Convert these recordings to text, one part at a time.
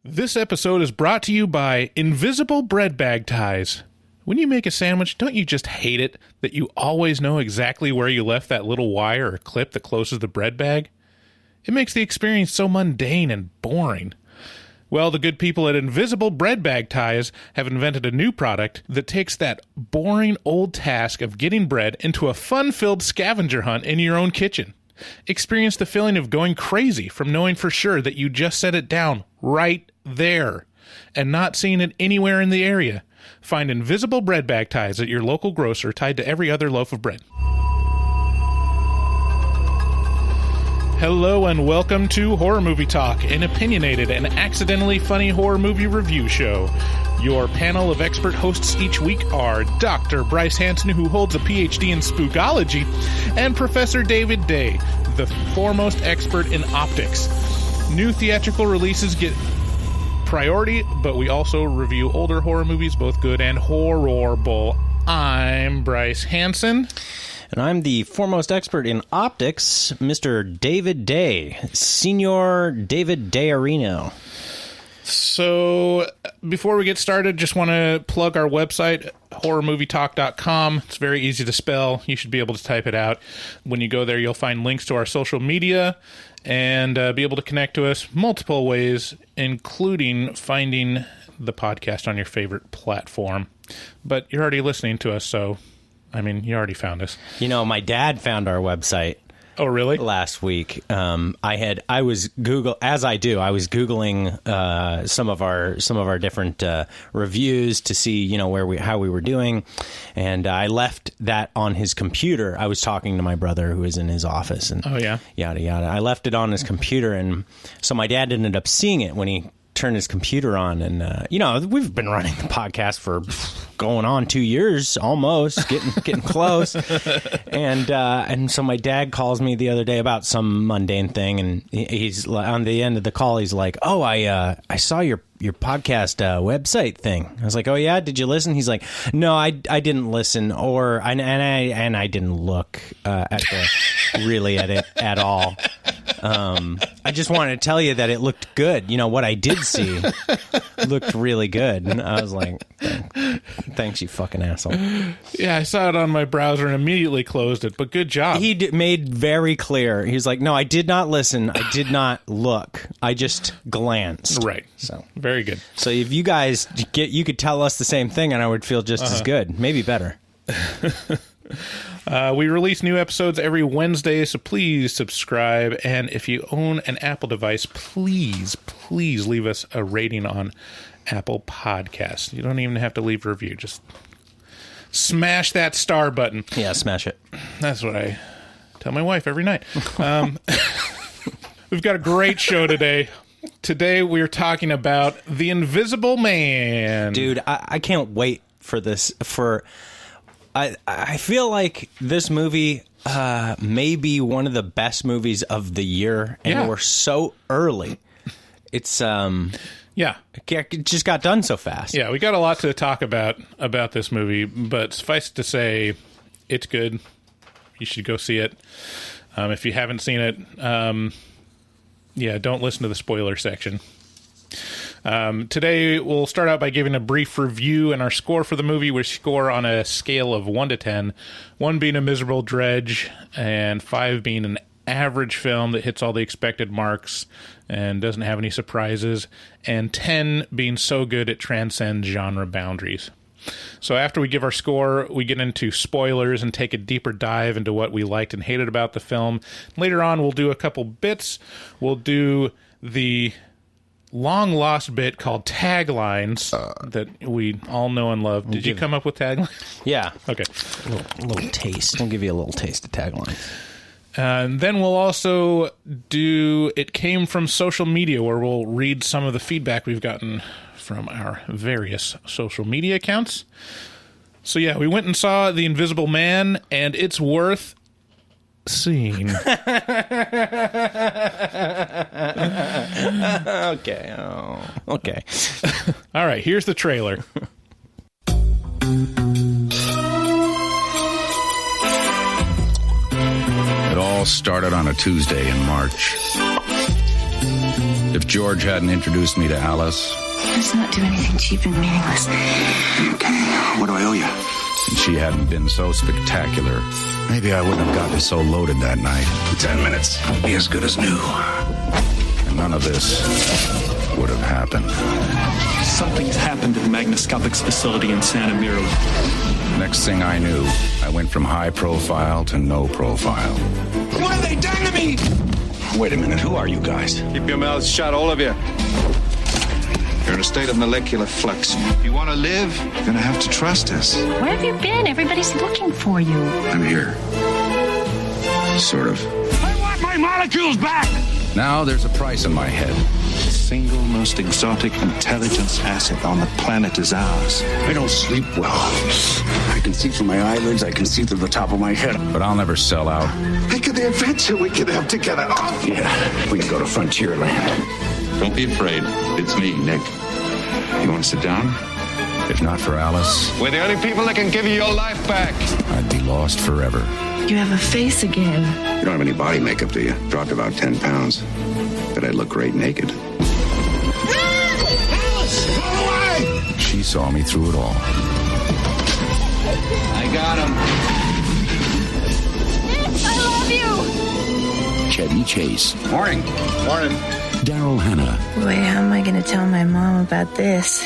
This episode is brought to you by Invisible Bread Bag Ties. When you make a sandwich, don't you just hate it that you always know exactly where you left that little wire or clip that closes the bread bag? It makes the experience so mundane and boring. Well, the good people at Invisible Bread Bag Ties have invented a new product that takes that boring old task of getting bread into a fun-filled scavenger hunt in your own kitchen. Experience the feeling of going crazy from knowing for sure that you just set it down right there and not seeing it anywhere in the area. Find Invisible Bread Bag Ties at your local grocer tied to every other loaf of bread. Hello and welcome to Horror Movie Talk, an opinionated and accidentally funny horror movie review show. Your panel of expert hosts each week are Dr. Bryce Hanson, who holds a PhD in spookology, and Professor David Day, the foremost expert in optics. New theatrical releases get priority, but we also review older horror movies, both good and horrible. I'm Bryce Hanson. And I'm the foremost expert in optics, Mr. David Day, Senior David Dayarino. So, before we get started, just want to plug our website, horrormovietalk.com. It's very easy to spell. You should be able to type it out. When you go there, you'll find links to our social media and be able to connect to us multiple ways, including finding the podcast on your favorite platform. But you're already listening to us, so, I mean, you already found us. You know, my dad found our website. Oh, really? Last week, I was Googling some of our different reviews to see, you know, how we were doing, and I left that on his computer. I was talking to my brother who was in his office, and yada yada. I left it on his computer, and so my dad ended up seeing it when he turned his computer on, and you know, we've been running the podcast for going on 2 years, almost getting close, and so my dad calls me the other day about some mundane thing, and he's on the end of the call, he's like, "Oh, I saw your podcast website thing." I was like, "Oh yeah, did you listen?" He's like, "No, I didn't listen, and I didn't look at it at all. I just wanted to tell you that it looked good. You know, what I did see looked really good." And I was like, "Thanks, you fucking asshole." Yeah, I saw it on my browser and immediately closed it, but good job. He made very clear. He's like, "No, I did not listen. I did not look. I just glanced." Right. So very good. So if you guys you could tell us the same thing, and I would feel just as good, maybe better. We release new episodes every Wednesday, so please subscribe. And if you own an Apple device, please leave us a rating on Apple Podcasts. You don't even have to leave a review. Just smash that star button. Yeah, smash it. That's what I tell my wife every night. We've got a great show today. Today we're talking about The Invisible Man. Dude, I can't wait for this. I feel like this movie may be one of the best movies of the year, and we're so early. It's it just got done so fast. Yeah, we got a lot to talk about this movie, but suffice to say, it's good. You should go see it. If you haven't seen it, don't listen to the spoiler section. Today we'll start out by giving a brief review and our score for the movie. We score on a scale of 1 to 10, 1 being a miserable dredge and 5 being an average film that hits all the expected marks and doesn't have any surprises, and 10 being so good it transcends genre boundaries. So after we give our score, we get into spoilers and take a deeper dive into what we liked and hated about the film. Later on, we'll do a couple bits. We'll do the long lost bit called Taglines that we all know and love. Did you come up with Taglines? Yeah. Okay. A little taste. We'll give you a little taste of Taglines. And then we'll also do It Came From Social Media, where we'll read some of the feedback we've gotten from our various social media accounts. So yeah, we went and saw The Invisible Man, and it's worth seeing. Okay. Okay. All right, here's the trailer. It all started on a Tuesday in March. If George hadn't introduced me to Alice... Let's not do anything cheap and meaningless. Okay, what do I owe you? And she hadn't been so spectacular, maybe I wouldn't have gotten so loaded that night. 10 minutes. Be as good as new. And none of this would have happened. Something's happened at the Magnascopics facility in Santa Mira. Next thing I knew, I went from high profile to no profile. What have they done to me? Wait a minute, who are you guys? Keep your mouths shut, all of you. You're in a state of molecular flux. If you want to live, you're going to have to trust us. Where have you been? Everybody's looking for you. I'm here. Sort of. I want my molecules back! Now there's a price in my head. The single most exotic intelligence asset on the planet is ours. I don't sleep well. I can see through my eyelids. I can see through the top of my head. But I'll never sell out. Think of the adventure we could have together. Oh, yeah, we can go to Frontierland. Don't be afraid. It's me, Nick. You want to sit down? If not for Alice, We're the only people that can give you your life back. I'd be lost forever. You have a face again. You don't have any body makeup, do you? Dropped about 10 pounds. But I'd look great naked. Alice! Go away! She saw me through it all. I got him. I love you! Chevy Chase. Morning. Morning. Daryl Hannah. Boy, how am I going to tell my mom about this?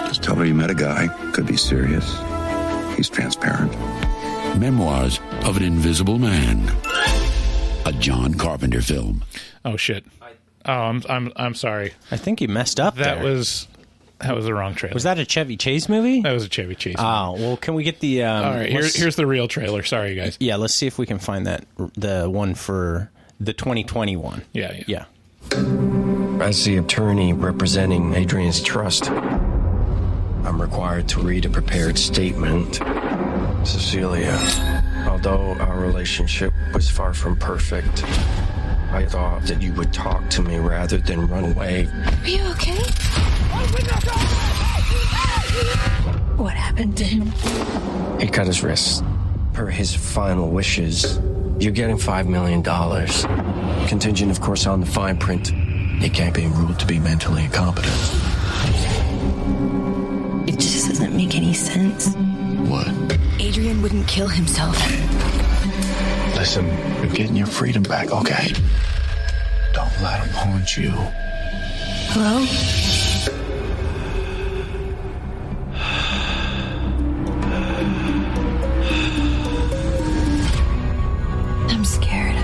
Just tell her you met a guy. Could be serious. He's transparent. Memoirs of an Invisible Man. A John Carpenter film. Oh shit! Oh, I'm sorry. I think you messed up. That was the wrong trailer. Was that a Chevy Chase movie? That was a Chevy Chase movie. Oh, well, can we get the... All right, here's the real trailer. Sorry, guys. Yeah, let's see if we can find the one for the 2021. Yeah. As the attorney representing Adrian's trust, I'm required to read a prepared statement. Cecilia, although our relationship was far from perfect, I thought that you would talk to me rather than run away. Are you okay? What happened to him? He cut his wrist. Per his final wishes, you're getting $5 million. Contingent, of course, on the fine print. He can't be ruled to be mentally incompetent. It just doesn't make any sense. What? Adrian wouldn't kill himself. Listen, you're getting your freedom back, okay? Don't let him haunt you. Hello? I'm scared.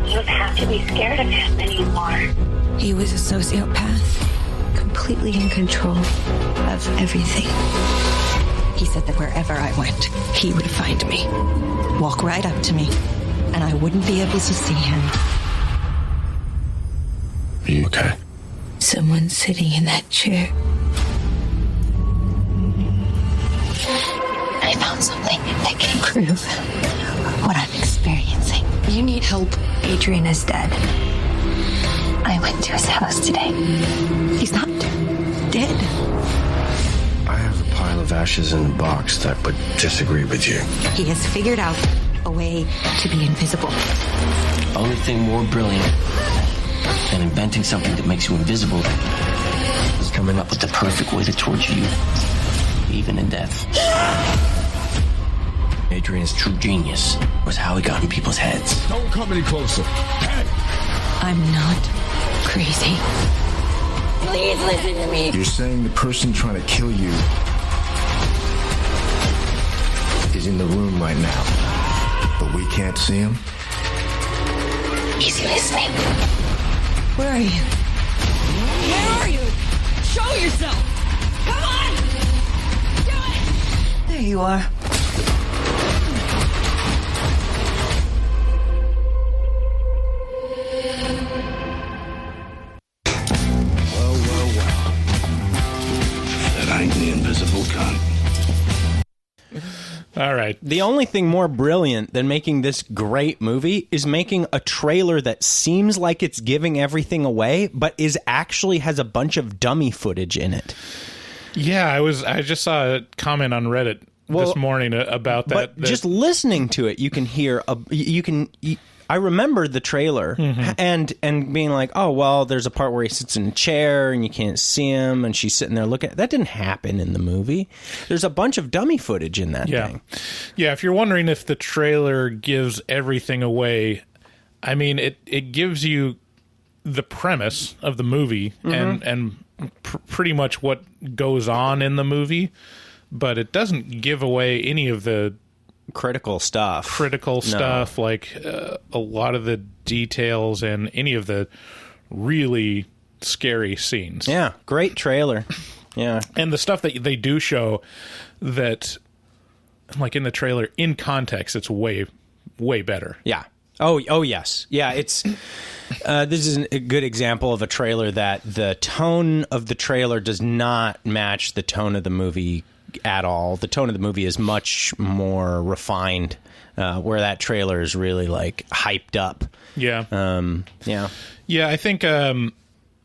You don't have to be scared of him anymore. He was a sociopath, completely in control of everything. He said that wherever I went, he would find me, walk right up to me, and I wouldn't be able to see him. Are you okay? Someone's sitting in that chair. I found something that can prove what I'm experiencing. You need help. Adrian is dead. I went to his house today. He's not dead. I have a pile of ashes in the box that would disagree with you. He has figured out a way to be invisible. Only thing more brilliant than inventing something that makes you invisible is coming up with the perfect way to torture you, even in death. Adrian's true genius was how he got in people's heads. Don't come any closer. Hey! I'm not crazy. Please listen to me. You're saying the person trying to kill you is in the room right now, but we can't see him? He's listening. Where are you? Where are you? Show yourself! Come on! Do it! There you are. That ain't the invisible gun. All right. The only thing more brilliant than making this great movie is making a trailer that seems like it's giving everything away, but actually has a bunch of dummy footage in it. Yeah, I just saw a comment on Reddit this morning about that. But just listening to it, you can hear I remembered the trailer and being like, oh, well, there's a part where he sits in a chair and you can't see him and she's sitting there looking. That didn't happen in the movie. There's a bunch of dummy footage in that thing. Yeah, if you're wondering if the trailer gives everything away, I mean, it gives you the premise of the movie and pretty much what goes on in the movie, but it doesn't give away any of the critical stuff, like a lot of the details and any of the really scary scenes. Yeah, great trailer. Yeah. And the stuff that they do show that, like in the trailer, in context, it's way, way better. Yeah. Oh yes. Yeah, it's this is a good example of a trailer that the tone of the trailer does not match the tone of the movie at all. The tone of the movie is much more refined, where that trailer is really like hyped up. Yeah. Yeah, I think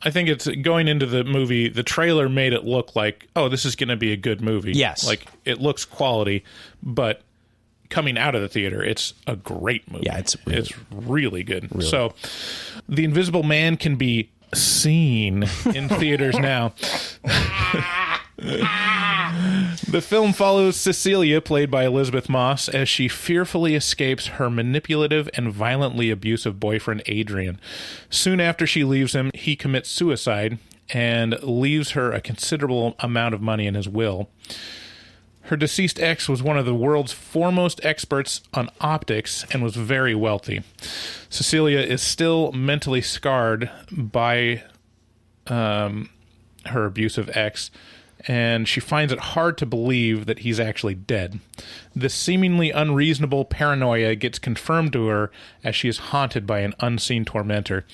it's going into the movie, the trailer made it look like, oh, this is going to be a good movie. Yes. Like, it looks quality, but coming out of the theater, it's a great movie. Yeah, it's really good. Really. So, The Invisible Man can be seen in theaters now. The film follows Cecilia, played by Elizabeth Moss, as she fearfully escapes her manipulative and violently abusive boyfriend, Adrian. Soon after she leaves him, he commits suicide and leaves her a considerable amount of money in his will. Her deceased ex was one of the world's foremost experts on optics and was very wealthy. Cecilia is still mentally scarred by her abusive ex, and she finds it hard to believe that he's actually dead. This seemingly unreasonable paranoia gets confirmed to her as she is haunted by an unseen tormentor.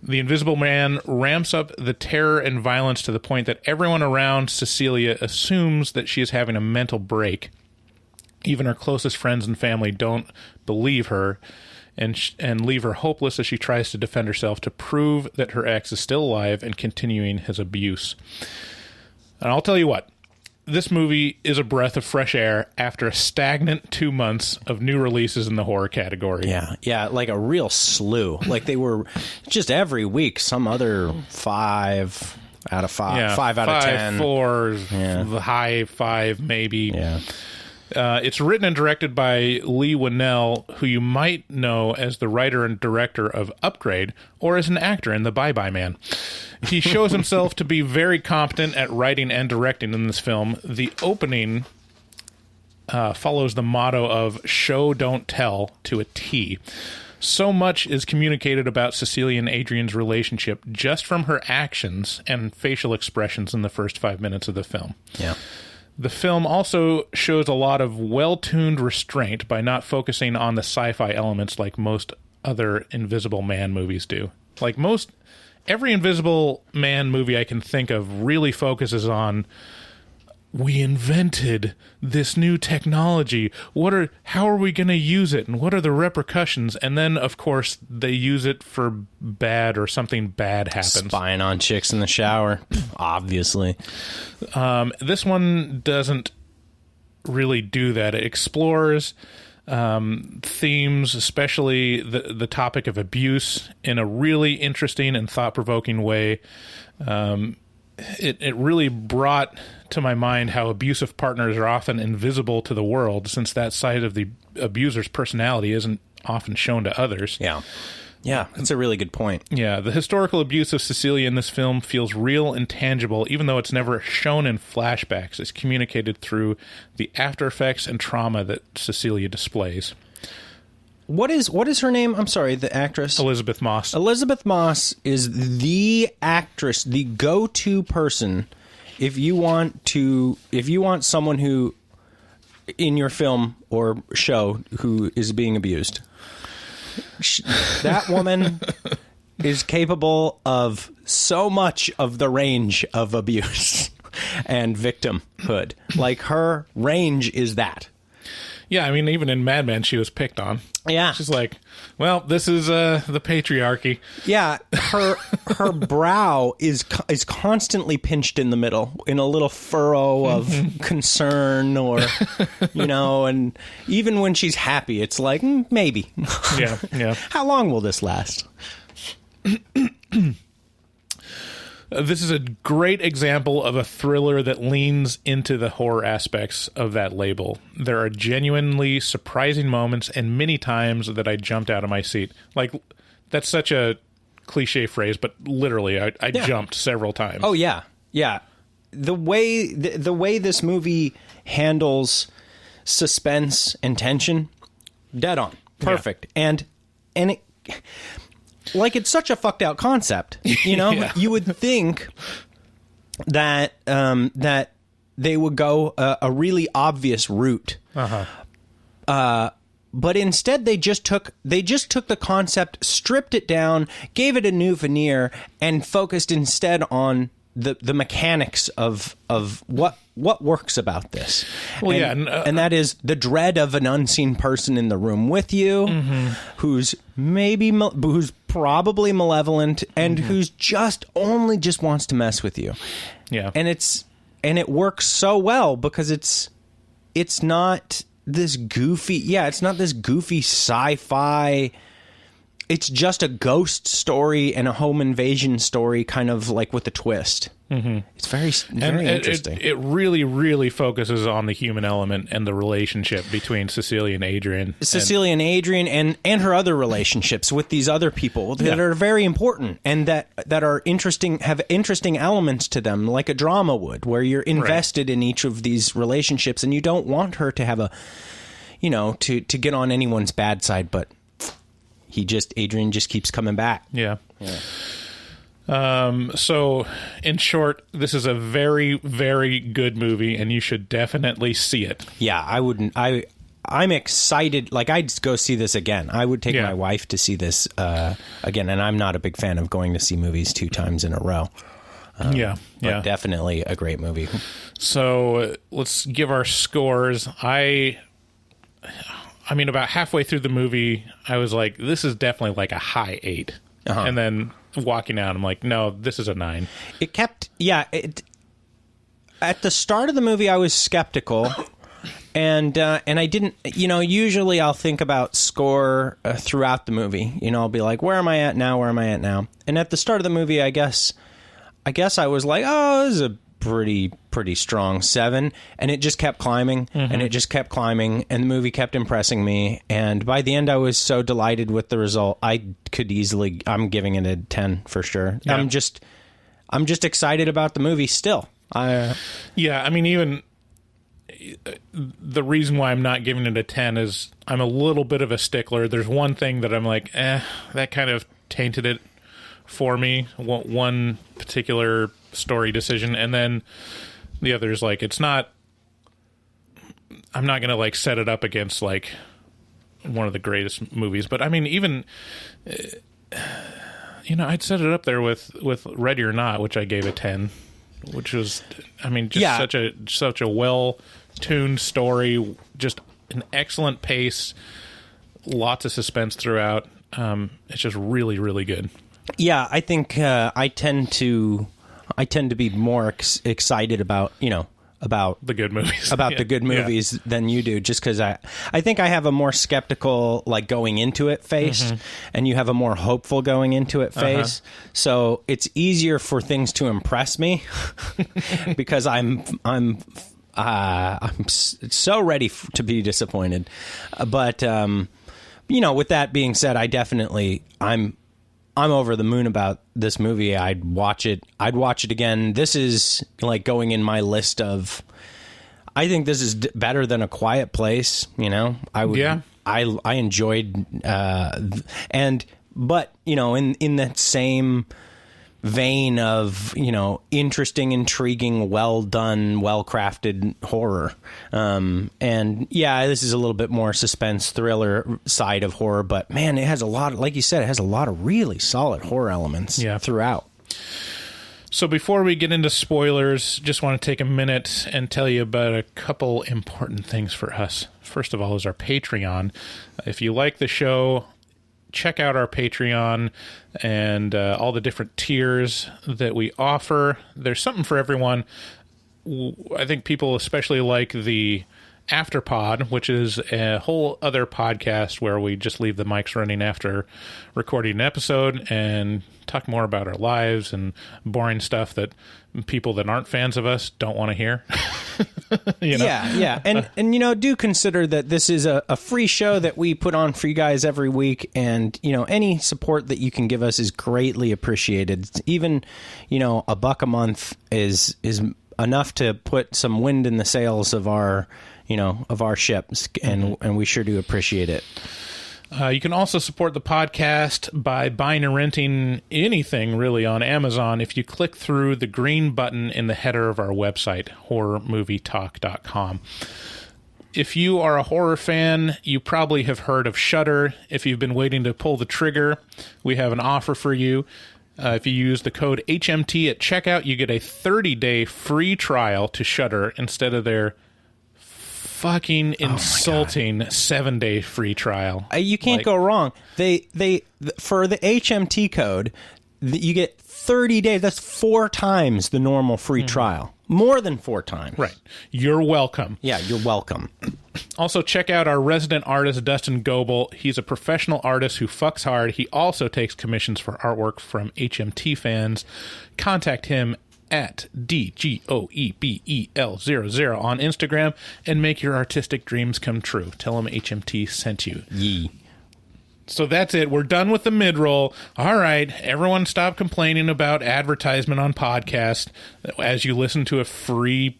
The Invisible Man ramps up the terror and violence to the point that everyone around Cecilia assumes that she is having a mental break. Even her closest friends and family don't believe her and leave her hopeless as she tries to defend herself to prove that her ex is still alive and continuing his abuse. And I'll tell you what, this movie is a breath of fresh air after a stagnant 2 months of new releases in the horror category. Yeah, like a real slew. Like they were just every week, some other 5 out of 5, 5 out of 10. 4, the high 5 maybe. Yeah. It's written and directed by Leigh Whannel, who you might know as the writer and director of Upgrade, or as an actor in The Bye-Bye Man. He shows himself to be very competent at writing and directing in this film. The opening follows the motto of show, don't tell to a T. So much is communicated about Cecilia and Adrian's relationship just from her actions and facial expressions in the first 5 minutes of the film. Yeah. The film also shows a lot of well-tuned restraint by not focusing on the sci-fi elements like most other Invisible Man movies do. Like every Invisible Man movie I can think of really focuses on, we invented this new technology. How are we going to use it, and what are the repercussions? And then, of course, they use it for bad, or something bad happens. Spying on chicks in the shower, obviously. This one doesn't really do that. It explores themes, especially the topic of abuse, in a really interesting and thought-provoking way. It really brought to my mind how abusive partners are often invisible to the world, since that side of the abuser's personality isn't often shown to others. Yeah, that's a really good point. Yeah, the historical abuse of Cecilia in this film feels real and tangible, even though it's never shown in flashbacks. It's communicated through the after effects and trauma that Cecilia displays. What is her name? I'm sorry, the actress? Elizabeth Moss. Elizabeth Moss is the actress, the go-to person if you want someone who in your film or show who is being abused. That woman is capable of so much of the range of abuse and victimhood. Like, her range is that. Yeah, I mean, even in Mad Men, she was picked on. Yeah. She's like, well, this is the patriarchy. Yeah, her brow is constantly pinched in the middle in a little furrow of concern, or, and even when she's happy, it's like, maybe. Yeah. How long will this last? This is a great example of a thriller that leans into the horror aspects of that label. There are genuinely surprising moments and many times that I jumped out of my seat. Like, that's such a cliche phrase, but literally, I jumped several times. Oh, yeah. Yeah. The way this movie handles suspense and tension, dead on. Perfect. Yeah. And it... Like, it's such a fucked out concept, Yeah. You would think that that they would go a really obvious route, but instead they just took the concept, stripped it down, gave it a new veneer, and focused instead on the mechanics of what works about this. Well, and that is the dread of an unseen person in the room with you, who's probably malevolent, and who's just wants to mess with you. Yeah. And it works so well because it's not this goofy sci-fi. It's just a ghost story and a home invasion story, kind of like with a twist. It's very interesting. It really, really focuses on the human element and the relationship between Cecilia and Adrian. And her other relationships with these other people that are very important and that are interesting, have interesting elements to them, like a drama would, where you're invested in each of these relationships, and you don't want her to have to get on anyone's bad side, but Adrian just keeps coming back. Yeah. So, in short, this is a very, very good movie, and you should definitely see it. Yeah, I'm excited. Like, I'd go see this again. I would take my wife to see this again, and I'm not a big fan of going to see movies 2 times in a row. But definitely a great movie. So, let's give our scores. I mean, about halfway through the movie, I was like, this is definitely like a high 8. And then walking out, I'm like, no, this is a 9. At the start of the movie, I was skeptical. And I didn't, usually I'll think about score throughout the movie. I'll be like, where am I at now? Where am I at now? And at the start of the movie, I guess I was like, oh, this is a pretty strong 7, and it just kept climbing, and it just kept climbing, and the movie kept impressing me, and by the end I was so delighted with the result. I'm giving it a 10 for sure. Yeah. I'm just excited about the movie still. I mean, even the reason why I'm not giving it a 10 is I'm a little bit of a stickler. There's one thing that I'm like, that kind of tainted it for me, one particular story decision, and then the other is like, I'm not gonna like set it up against like one of the greatest movies, but I mean, even I'd set it up there with Ready or Not, which I gave a 10, which was, I mean, just such a well tuned story, just an excellent pace, lots of suspense throughout. It's just really, really good. Yeah, I think I tend to be more excited about the good movies than you do, just because I think I have a more skeptical like going into it face, and you have a more hopeful going into it face. So it's easier for things to impress me because I'm so ready to be disappointed. But with that being said, I'm over the moon about this movie. I'd watch it again. This is like going in my list of, I think this is better than A Quiet Place. I enjoyed, but in that same vein of, interesting, intriguing, well done, well crafted horror. This is a little bit more suspense thriller side of horror, but man, it has a lot of, like you said, it has a lot of really solid horror elements throughout. So before we get into spoilers, just want to take a minute and tell you about a couple important things for us. First of all is our Patreon. If you like the show, check out our Patreon and all the different tiers that we offer. There's something for everyone. I think people especially like the Afterpod, which is a whole other podcast where we just leave the mics running after recording an episode and talk more about our lives and boring stuff that people that aren't fans of us don't want to hear. Yeah. And do consider that this is a free show that we put on for you guys every week, and any support that you can give us is greatly appreciated. Even $1 a month is enough to put some wind in the sails of our ships, and we sure do appreciate it. You can also support the podcast by buying or renting anything really on Amazon if you click through the green button in the header of our website, horrormovietalk.com. If you are a horror fan, you probably have heard of Shudder. If you've been waiting to pull the trigger, we have an offer for you. If you use the code HMT at checkout, you get a 30-day free trial to Shudder instead of their fucking insulting 7-day free trial. You can't go wrong. They for the HMT code, you get 30 days. That's 4 times the normal free trial. More than 4 times. Right. You're welcome. Yeah, you're welcome. Also, check out our resident artist, Dustin Goebel. He's a professional artist who fucks hard. He also takes commissions for artwork from HMT fans. Contact him at DGOEBEL00 on Instagram and make your artistic dreams come true. Tell him HMT sent you. Yee. So that's it. We're done with the mid-roll. All right. Everyone stop complaining about advertisement on podcast as you listen to a free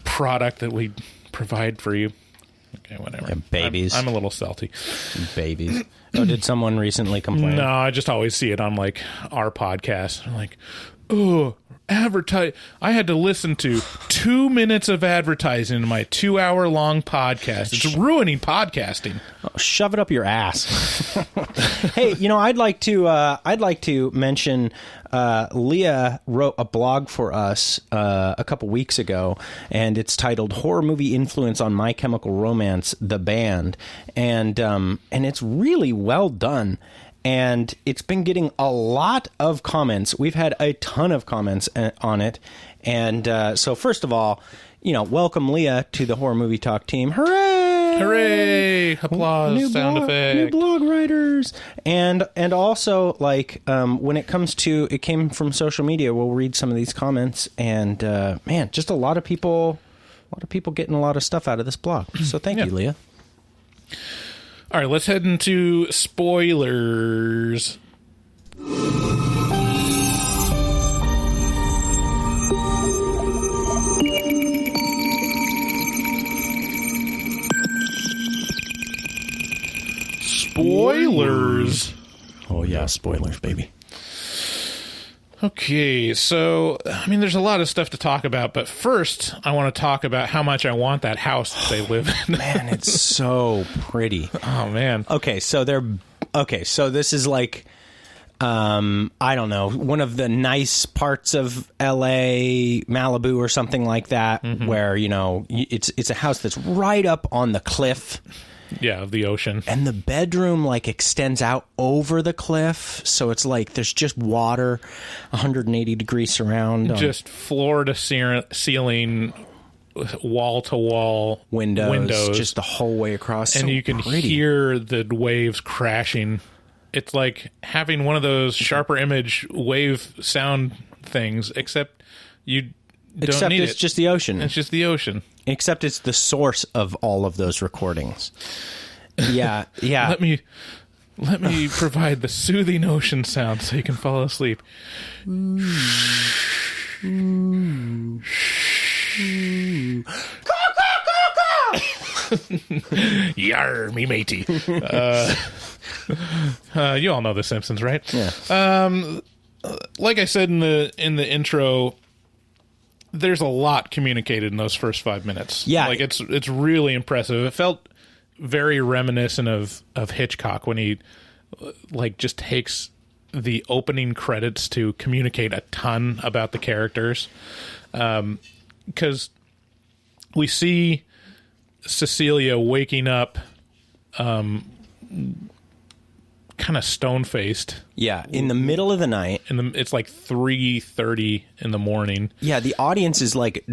product that we provide for you. Okay, whatever. Yeah, babies. I'm a little salty. Babies. Oh, did someone recently complain? No, I just always see it on our podcast. I'm like, oh, advertise. I had to listen to 2 minutes of advertising in my 2-hour-long podcast. It's ruining podcasting. Oh, shove it up your ass. Hey, I'd like to mention Leah wrote a blog for us a couple weeks ago, and it's titled "Horror Movie Influence on My Chemical Romance: The Band," and it's really well done. And it's been getting a lot of comments. We've had a ton of comments on it. And so first of all, welcome Leah to the Horror Movie Talk team. Hooray! Hooray! Applause, sound effect. New blog writers. And also, when it comes to, it came from social media, we'll read some of these comments. And, man, just a lot of people getting a lot of stuff out of this blog. So thank you, Leah. All right, let's head into spoilers. Spoilers. Oh, yeah, spoilers, baby. Okay, so, there's a lot of stuff to talk about, but first, I want to talk about how much I want that house that they live in. Man, it's so pretty. Oh, man. Okay, so this is I don't know, one of the nice parts of LA, Malibu or something like that, where, it's a house that's right up on the cliff. Yeah, of the ocean. And the bedroom extends out over the cliff, so it's there's just water, 180 degree surround, just floor to ceiling, wall to wall windows, just the whole way across, and you can hear the waves crashing. It's like having one of those sharper image wave sound things, except you don't need it's just the ocean. It's just the ocean. Except it's the source of all of those recordings. Yeah. Let me provide the soothing ocean sound so you can fall asleep. Yar, me matey. You all know The Simpsons, right? Yeah. Like I said in the intro, there's a lot communicated in those first 5 minutes. Yeah. It's really impressive. It felt very reminiscent of Hitchcock when he just takes the opening credits to communicate a ton about the characters. Because we see Cecilia waking up kind of stone-faced. Yeah, in the middle of the night. It's like 3:30 in the morning. Yeah, the audience is like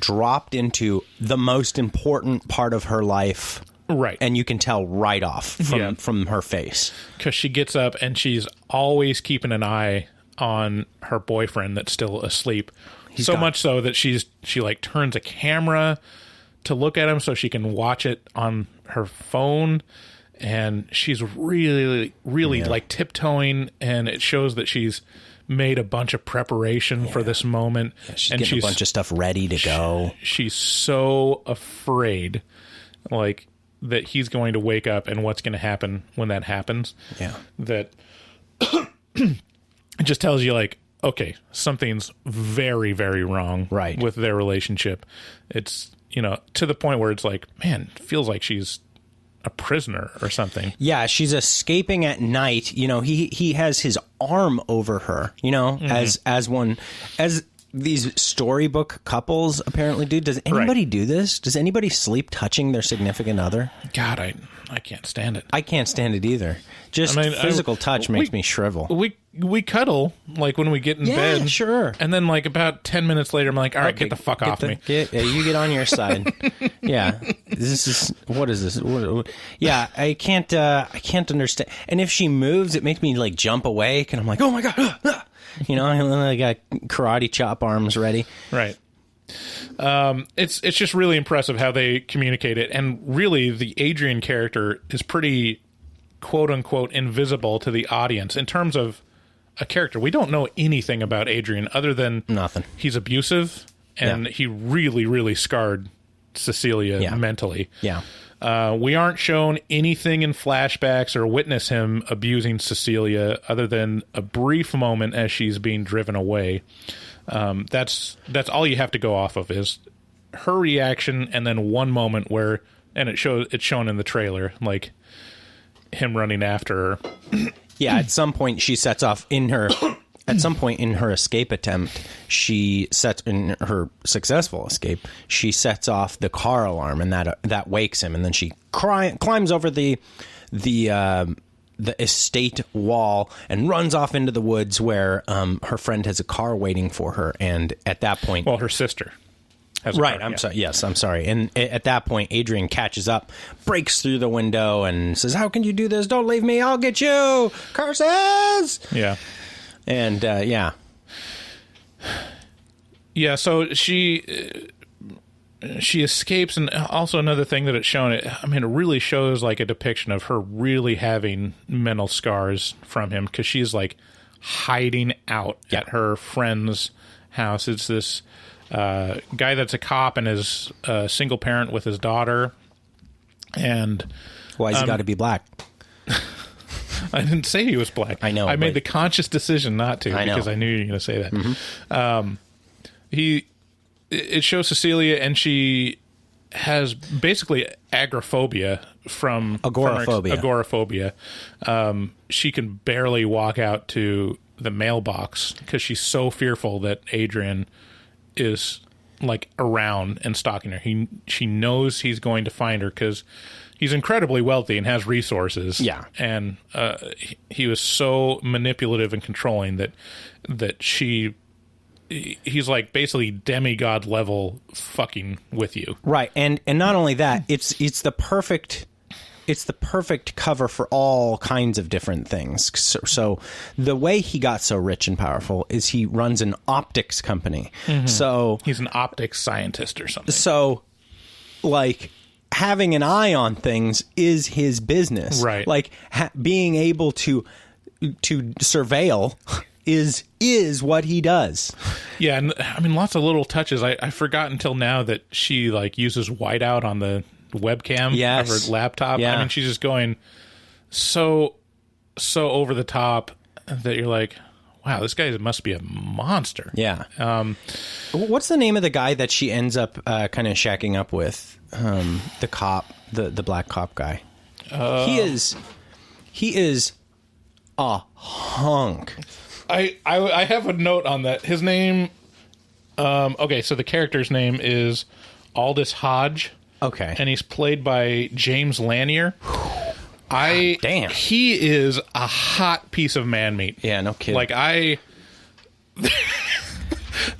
dropped into the most important part of her life. Right. And you can tell right off from her face. Because she gets up and she's always keeping an eye on her boyfriend that's still asleep. Much so that she like turns a camera to look at him so she can watch it on her phone. And she's really like tiptoeing, and it shows that she's made a bunch of preparation for this moment. Yeah, she's getting a bunch of stuff ready to go. She's so afraid, like, that he's going to wake up and what's going to happen when that happens. Yeah. That it just tells you, like, okay, something's very, very wrong with their relationship. It's, to the point where it's like, man, it feels like she's a prisoner or something. Yeah, she's escaping at night. He has his arm over her, as these storybook couples apparently do. Does anybody do this? Does anybody sleep touching their significant other? God, I can't stand it. I can't stand it either. Just physical touch makes me shrivel. We cuddle, like, when we get in bed. Yeah, sure. And then, like, about 10 minutes later, I'm like, all right, get the fuck off me. You get on your side. Yeah. What is this? Yeah, I can't understand. And if she moves, it makes me, like, jump awake, and I'm like, oh my God. I got karate chop arms ready. Right. It's just really impressive how they communicate it. And really, the Adrian character is pretty, quote unquote, invisible to the audience in terms of a character. We don't know anything about Adrian other than nothing. He's abusive, and he really, really scarred Cecilia mentally. Yeah. We aren't shown anything in flashbacks or witness him abusing Cecilia other than a brief moment as she's being driven away. That's all you have to go off of is her reaction, and then one moment where, and it's shown in the trailer, like him running after her. Yeah, at some point she sets off in her. At some point in her escape attempt, in her successful escape, she sets off the car alarm, and that wakes him, and then she climbs over the estate wall and runs off into the woods where her friend has a car waiting for her. And at that point, her sister has a right. car, Sorry. Yes, I'm sorry. And at that point, Adrian catches up, breaks through the window, and says, "How can you do this? Don't leave me. I'll get you. Curses!" Yeah. And yeah. So she escapes, and also another thing that it's shown, it really shows like a depiction of her really having mental scars from him, because she's like hiding out at her friend's house. It's this guy that's a cop and is a single parent with his daughter. And why's he got to be black? I didn't say he was black. I know. I made the conscious decision not to, because I knew you were going to say that. Mm-hmm. It shows Cecilia, and she has basically agoraphobia from agoraphobia. She can barely walk out to the mailbox because she's so fearful that Adrian is like around and stalking her. She knows he's going to find her because he's incredibly wealthy and has resources. Yeah. And he was so manipulative and controlling that he's like basically demigod level fucking with you. Right. And not only that, it's the perfect cover for all kinds of different things. So the way he got so rich and powerful is he runs an optics company. Mm-hmm. So he's an optics scientist or something. So like having an eye on things is his business. Right. Like being able to surveil is what he does. Yeah, and lots of little touches. I forgot until now that she like uses whiteout on the webcam of her laptop. Yeah. She's just going so over the top that you're like, wow, this guy must be a monster. Yeah. What's the name of the guy that she ends up kind of shacking up with? The cop, the black cop guy. He is a hunk. I have a note on that. His name, okay, so the character's name is Aldous Hodge. Okay. And he's played by James Lanier. Damn. He is a hot piece of man meat. Yeah, no kidding.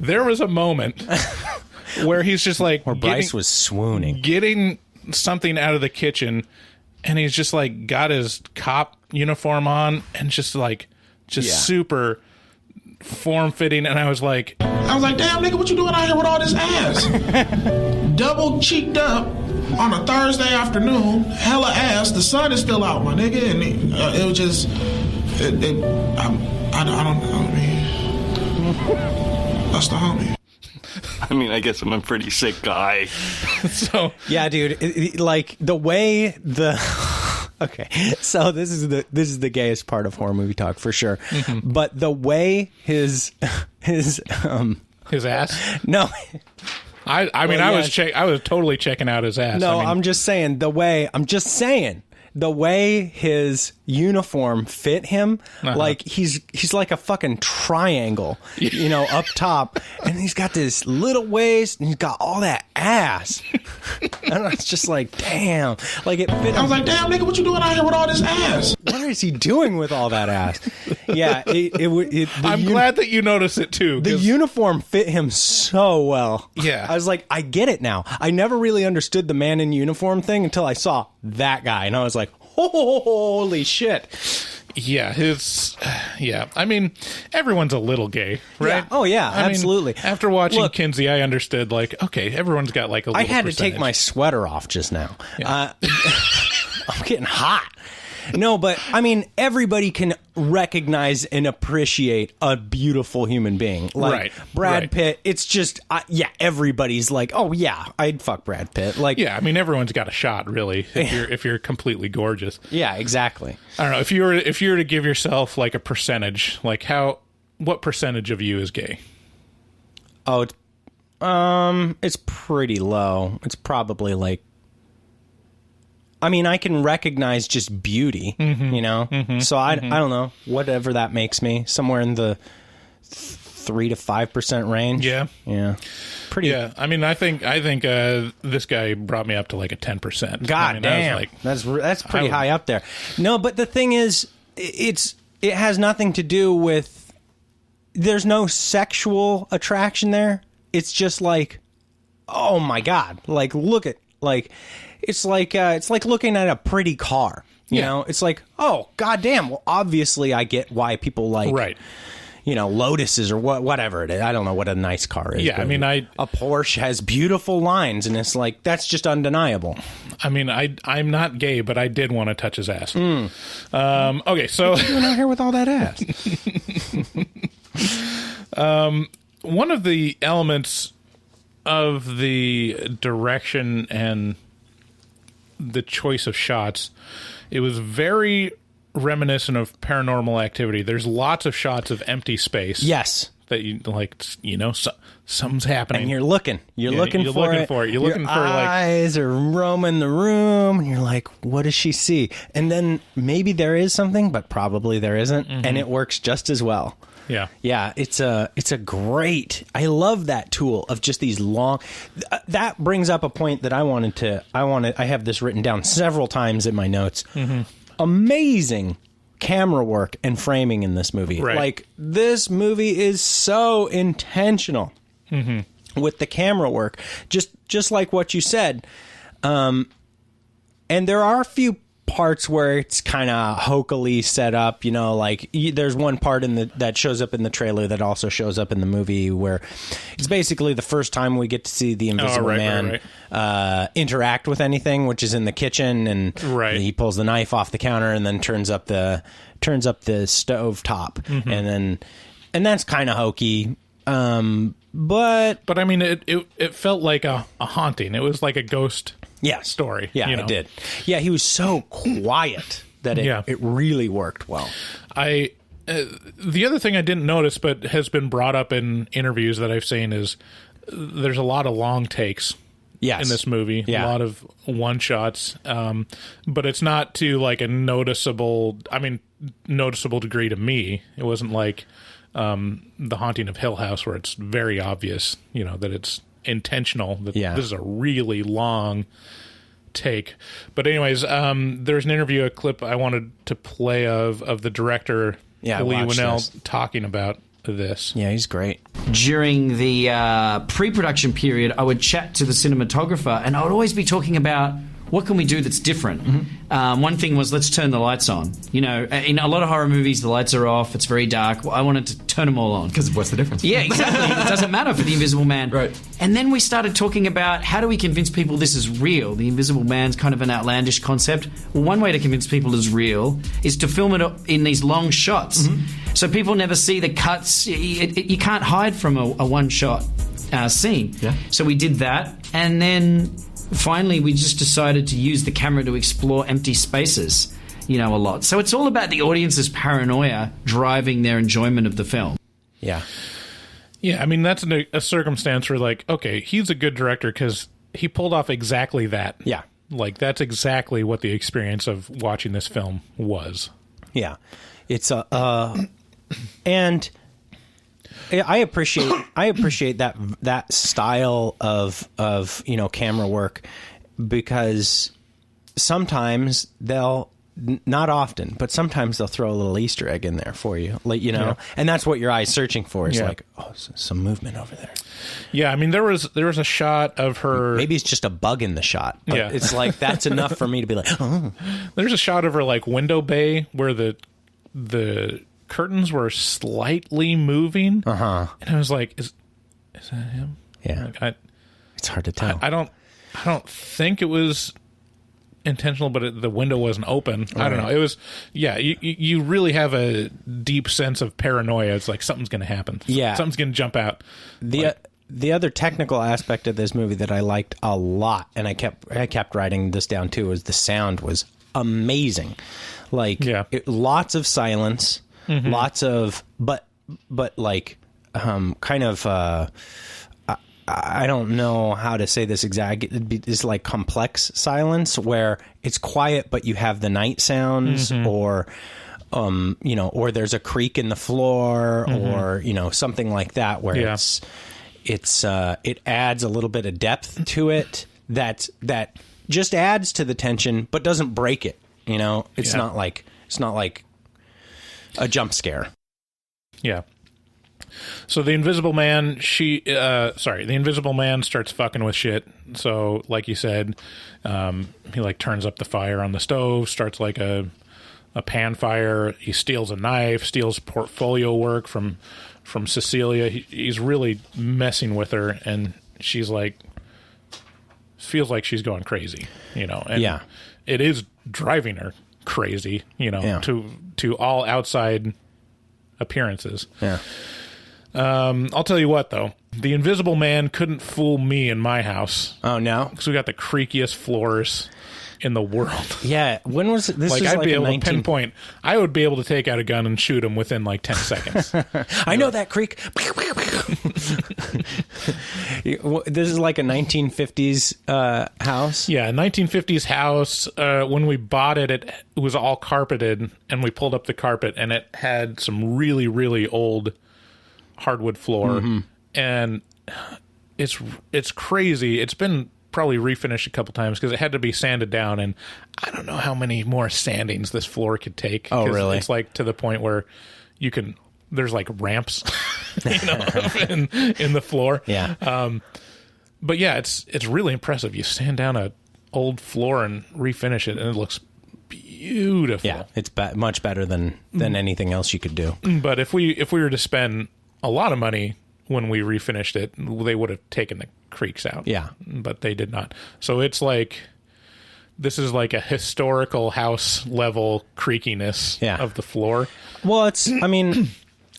There was a moment where he's just like... Where Bryce was swooning. Getting something out of the kitchen, and he's just like got his cop uniform on, and just super form-fitting, and I was like, damn, nigga, what you doing out here with all this ass? Double cheeked up on a Thursday afternoon, hella ass. The sun is still out, my nigga, and it was just, I don't know, man. That's the homie. I mean, I guess I'm a pretty sick guy. So yeah, dude, like the way the. Okay, so this is the gayest part of horror movie talk for sure. Mm-hmm. But the way his ass? No. I was totally checking out his ass. No, I'm just saying the way his uniform fit him, like he's like a fucking triangle, up top, and he's got this little waist, and he's got all that ass, and it's just like, damn, like it fit him. I was like, damn, nigga, what you doing out here with all this ass? What is he doing with all that ass? Yeah, I'm glad that you noticed it too. The uniform fit him so well. Yeah, I was like, I get it now. I never really understood the man in uniform thing until I saw that guy, and I was like, holy shit. Yeah, I mean, everyone's a little gay, right? Yeah. Oh, yeah, absolutely. After watching Kinsey, I understood, like, okay, everyone's got like a little I had percentage. to take my sweater off just now. Yeah. I'm getting hot. No, but I mean, everybody can recognize and appreciate a beautiful human being. Like Brad Pitt, it's just, everybody's like, oh yeah, I'd fuck Brad Pitt. Like, yeah, I mean, everyone's got a shot, really, if you're completely gorgeous. Yeah, exactly. I don't know, if you were to give yourself like a percentage, like what percentage of you is gay? Oh, it's pretty low. It's probably like, I mean, I can recognize just beauty, So I don't know, whatever that makes me, somewhere in the 3 to 5% range. Yeah. Pretty. Yeah, I mean, I think this guy brought me up to like a 10%. God damn, that's pretty high up there. No, but the thing is, it has nothing to do with. There's no sexual attraction there. It's just like, oh my god, like look at like. It's like looking at a pretty car. You know, it's like, oh goddamn. Well, obviously, I get why people like, Lotuses or whatever it is. I don't know what a nice car is. Yeah, I mean, a Porsche has beautiful lines, and it's like that's just undeniable. I mean, I'm not gay, but I did want to touch his ass. Okay, so what are you doing out here with all that ass? One of the elements of the direction and the choice of shots, it was very reminiscent of Paranormal Activity. There's lots of shots of empty space. Yes. That you like, something's happening. And you're looking for it. You're looking for your eyes are roaming the room, and you're like, what does she see? And then maybe there is something, but probably there isn't, and it works just as well. Yeah. Yeah, it's a great. I love that tool of just these long. That brings up a point that I have this written down several times in my notes. Mm-hmm. Amazing camera work and framing in this movie. Right. Like this movie is so intentional with the camera work. Just like what you said. And there are a few parts where it's kind of hokily set up, like there's one part that shows up in the trailer that also shows up in the movie where it's basically the first time we get to see the Invisible Man interact with anything, which is in the kitchen, and he pulls the knife off the counter and then turns up the stove top, and that's kind of hokey. But I mean, it felt like a haunting. It was like a ghost. Story. Yeah, it did. Yeah, he was so quiet that it really worked well. The other thing I didn't notice, but has been brought up in interviews that I've seen, is there's a lot of long takes in this movie. Yeah. A lot of one-shots. But it's not to like a noticeable degree to me. It wasn't like The Haunting of Hill House where it's very obvious, that it's intentional, that this is a really long take. But anyways, there's an interview, a clip I wanted to play of the director, Leigh Whannel, talking about this. Yeah, he's great. During the pre-production period, I would chat to the cinematographer, and I would always be talking about what can we do that's different. One thing was, let's turn the lights on. In a lot of horror movies, the lights are off, it's very dark. Well, I wanted to turn them all on. Because what's the difference? Yeah, exactly. It doesn't matter for the Invisible Man. Right. And then we started talking about how do we convince people this is real? The Invisible Man's kind of an outlandish concept. Well, one way to convince people it's real is to film it in these long shots. So people never see the cuts. You can't hide from a one-shot scene. Yeah. So we did that, and then finally we just decided to use the camera to explore empty spaces, a lot. So it's all about the audience's paranoia driving their enjoyment of the film. Yeah. Yeah, I mean, that's a circumstance where, like, okay, he's a good director because he pulled off exactly that. Yeah. Like, that's exactly what the experience of watching this film was. Yeah. It's and I appreciate that style of camera work, because sometimes not often, but sometimes they'll throw a little Easter egg in there for you, and that's what your eye's searching for. Is like, oh, some movement over there. Yeah, I mean, there was a shot of her. Maybe it's just a bug in the shot. But it's like that's enough for me to be like, oh. There's a shot of her like window bay where the curtains were slightly moving, and I was like, "Is that him?" Yeah, like, it's hard to tell. I don't think it was intentional, but the window wasn't open. Right. I don't know. It was, you really have a deep sense of paranoia. It's like something's going to happen. Yeah, something's going to jump out. The other technical aspect of this movie that I liked a lot, and I kept writing this down too, was the sound was amazing. Like, lots of silence. Lots of, but like, kind of, I don't know how to say this exact. It's like complex silence where it's quiet, but you have the night sounds, or, or there's a creak in the floor, or something like that, where it adds a little bit of depth to it that just adds to the tension, but doesn't break it. It's not like a jump scare. Yeah. So the Invisible Man, the Invisible Man starts fucking with shit. So, like you said, he like turns up the fire on the stove, starts like a pan fire. He steals a knife, steals portfolio work from Cecilia. He's really messing with her, and she's like, feels like she's going crazy, and it is driving her crazy, to all outside appearances. Yeah. I'll tell you what, though. The Invisible Man couldn't fool me in my house. Oh, no? Because we got the creakiest floors in the world. Yeah. When was this? Like, I'd be able to pinpoint. I would be able to take out a gun and shoot him within like 10 seconds. I know that creak. This is like a 1950s house. Yeah, a 1950s house. When we bought it, it was all carpeted, and we pulled up the carpet, and it had some really, really old hardwood floor, and it's crazy. It's been probably refinished a couple times because it had to be sanded down, and I don't know how many more sandings this floor could take. Oh, really? It's like to the point where there's like ramps, in the floor. Yeah. But yeah, it's really impressive. You sand down a old floor and refinish it, and it looks beautiful. Yeah, it's much better than anything else you could do. But if we were to spend a lot of money when we refinished it, they would have taken the creaks out. Yeah. But they did not. So it's like, this is like a historical house level creakiness of the floor. Well, it's, I mean,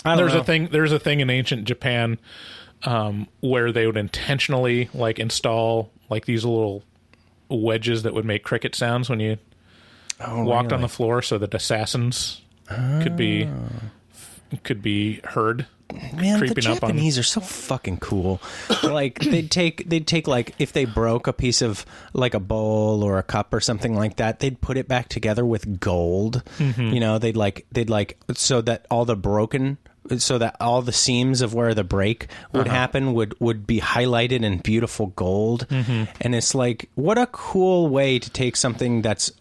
there's a thing in ancient Japan where they would intentionally like install like these little wedges that would make cricket sounds when you walked on the floor, so that assassins could be heard. Man, the creeping up on. Japanese are so fucking cool. Like they'd take like if they broke a piece of like a bowl or a cup or something like that, they'd put it back together with gold. You know, they'd like so that all the seams of where the break would happen would be highlighted in beautiful gold. And it's like, what a cool way to take something that's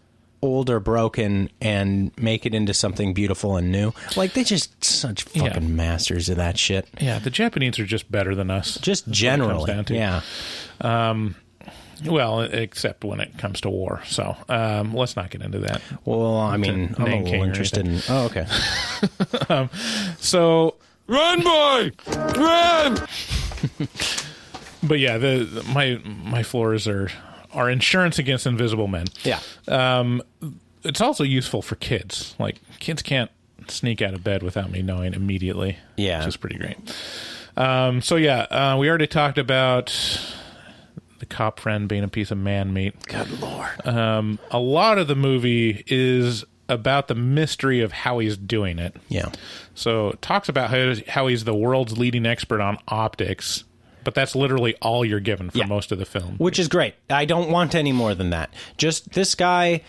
old or broken and make it into something beautiful and new. Like, they're just such fucking masters of that shit. Yeah, the Japanese are just better than us. Just generally. Yeah. Well, except when it comes to war. So let's not get into that. Well, I mean, I'm a little interested in... Oh, okay. So... Run, boy! Run! But yeah, my floors are insurance against invisible men. Yeah. It's also useful for kids. Like, kids can't sneak out of bed without me knowing immediately. Yeah. Which is pretty great. So yeah, we already talked about the cop friend being a piece of man meat. Good Lord. A lot of the movie is about the mystery of how he's doing it. Yeah. So it talks about how he's the world's leading expert on optics, but that's literally all you're given for most of the film. Which is great. I don't want any more than that. Just this guy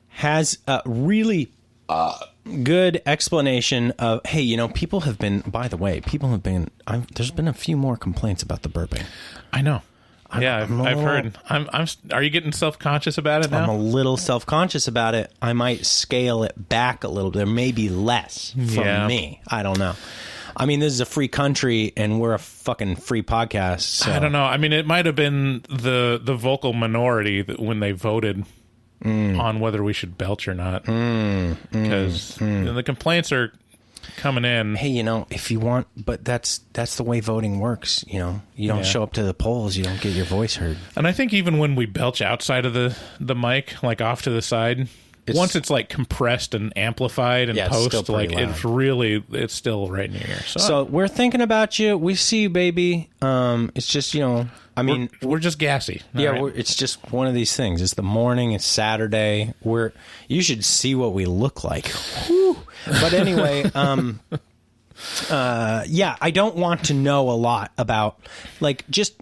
has a really good explanation of, hey, you know, there's been a few more complaints about the burping. I know. I've heard. Are you getting self-conscious about it now? I'm a little self-conscious about it. I might scale it back a little bit. There may be less from me. I don't know. I mean, this is a free country, and we're a fucking free podcast. So. I don't know. I mean, it might have been the vocal minority that when they voted on whether we should belch or not, because the complaints are coming in. Hey, you know, if you want, but that's the way voting works. You know, you don't show up to the polls, you don't get your voice heard. And I think even when we belch outside of the mic, like off to the side. Once it's like compressed and amplified and post, like loud. It's still right in your ear. So we're thinking about you. We see you, baby. It's just, you know, I mean, we're just gassy. Yeah, it's just one of these things. It's the morning. It's Saturday. You should see what we look like. Whew. But anyway, I don't want to know a lot about like just.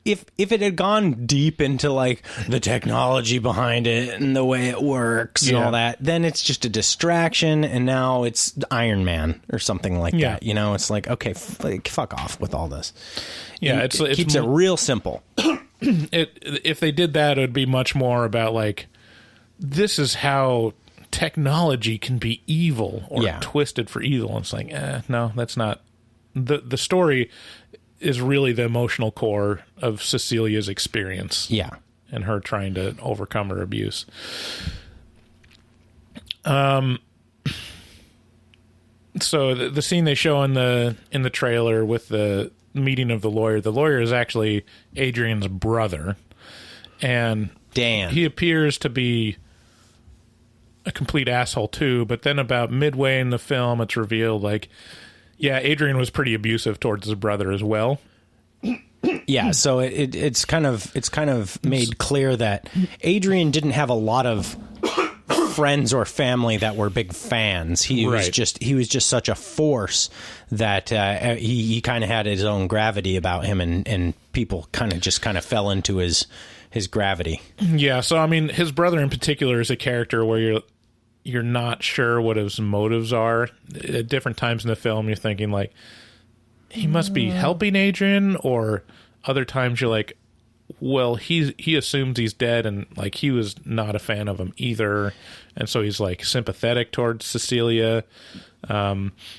If it had gone deep into like the technology behind it and the way it works and all that, then it's just a distraction, and now it's Iron Man or something like that. You know, it's like, okay, fuck off with all this. Yeah, it keeps it real simple. If they did that, it would be much more about like, this is how technology can be evil or twisted for evil. And it's like, no, that's not the story. Is really the emotional core of Cecilia's experience. Yeah. And her trying to overcome her abuse. So the scene they show in the trailer with the meeting of the lawyer is actually Adrian's brother. And damn, he appears to be a complete asshole too, but then about midway in the film it's revealed like, yeah, Adrian was pretty abusive towards his brother as well. Yeah, so it's kind of made clear that Adrian didn't have a lot of friends or family that were big fans. He was just such a force that he kind of had his own gravity about him, and people kind of fell into his gravity. Yeah, so I mean, his brother in particular is a character where you're not sure what his motives are. At different times in the film, you're thinking, like, he must be helping Adrian, or other times you're like, well, he assumes he's dead, and, like, he was not a fan of him either, and so he's, like, sympathetic towards Cecilia.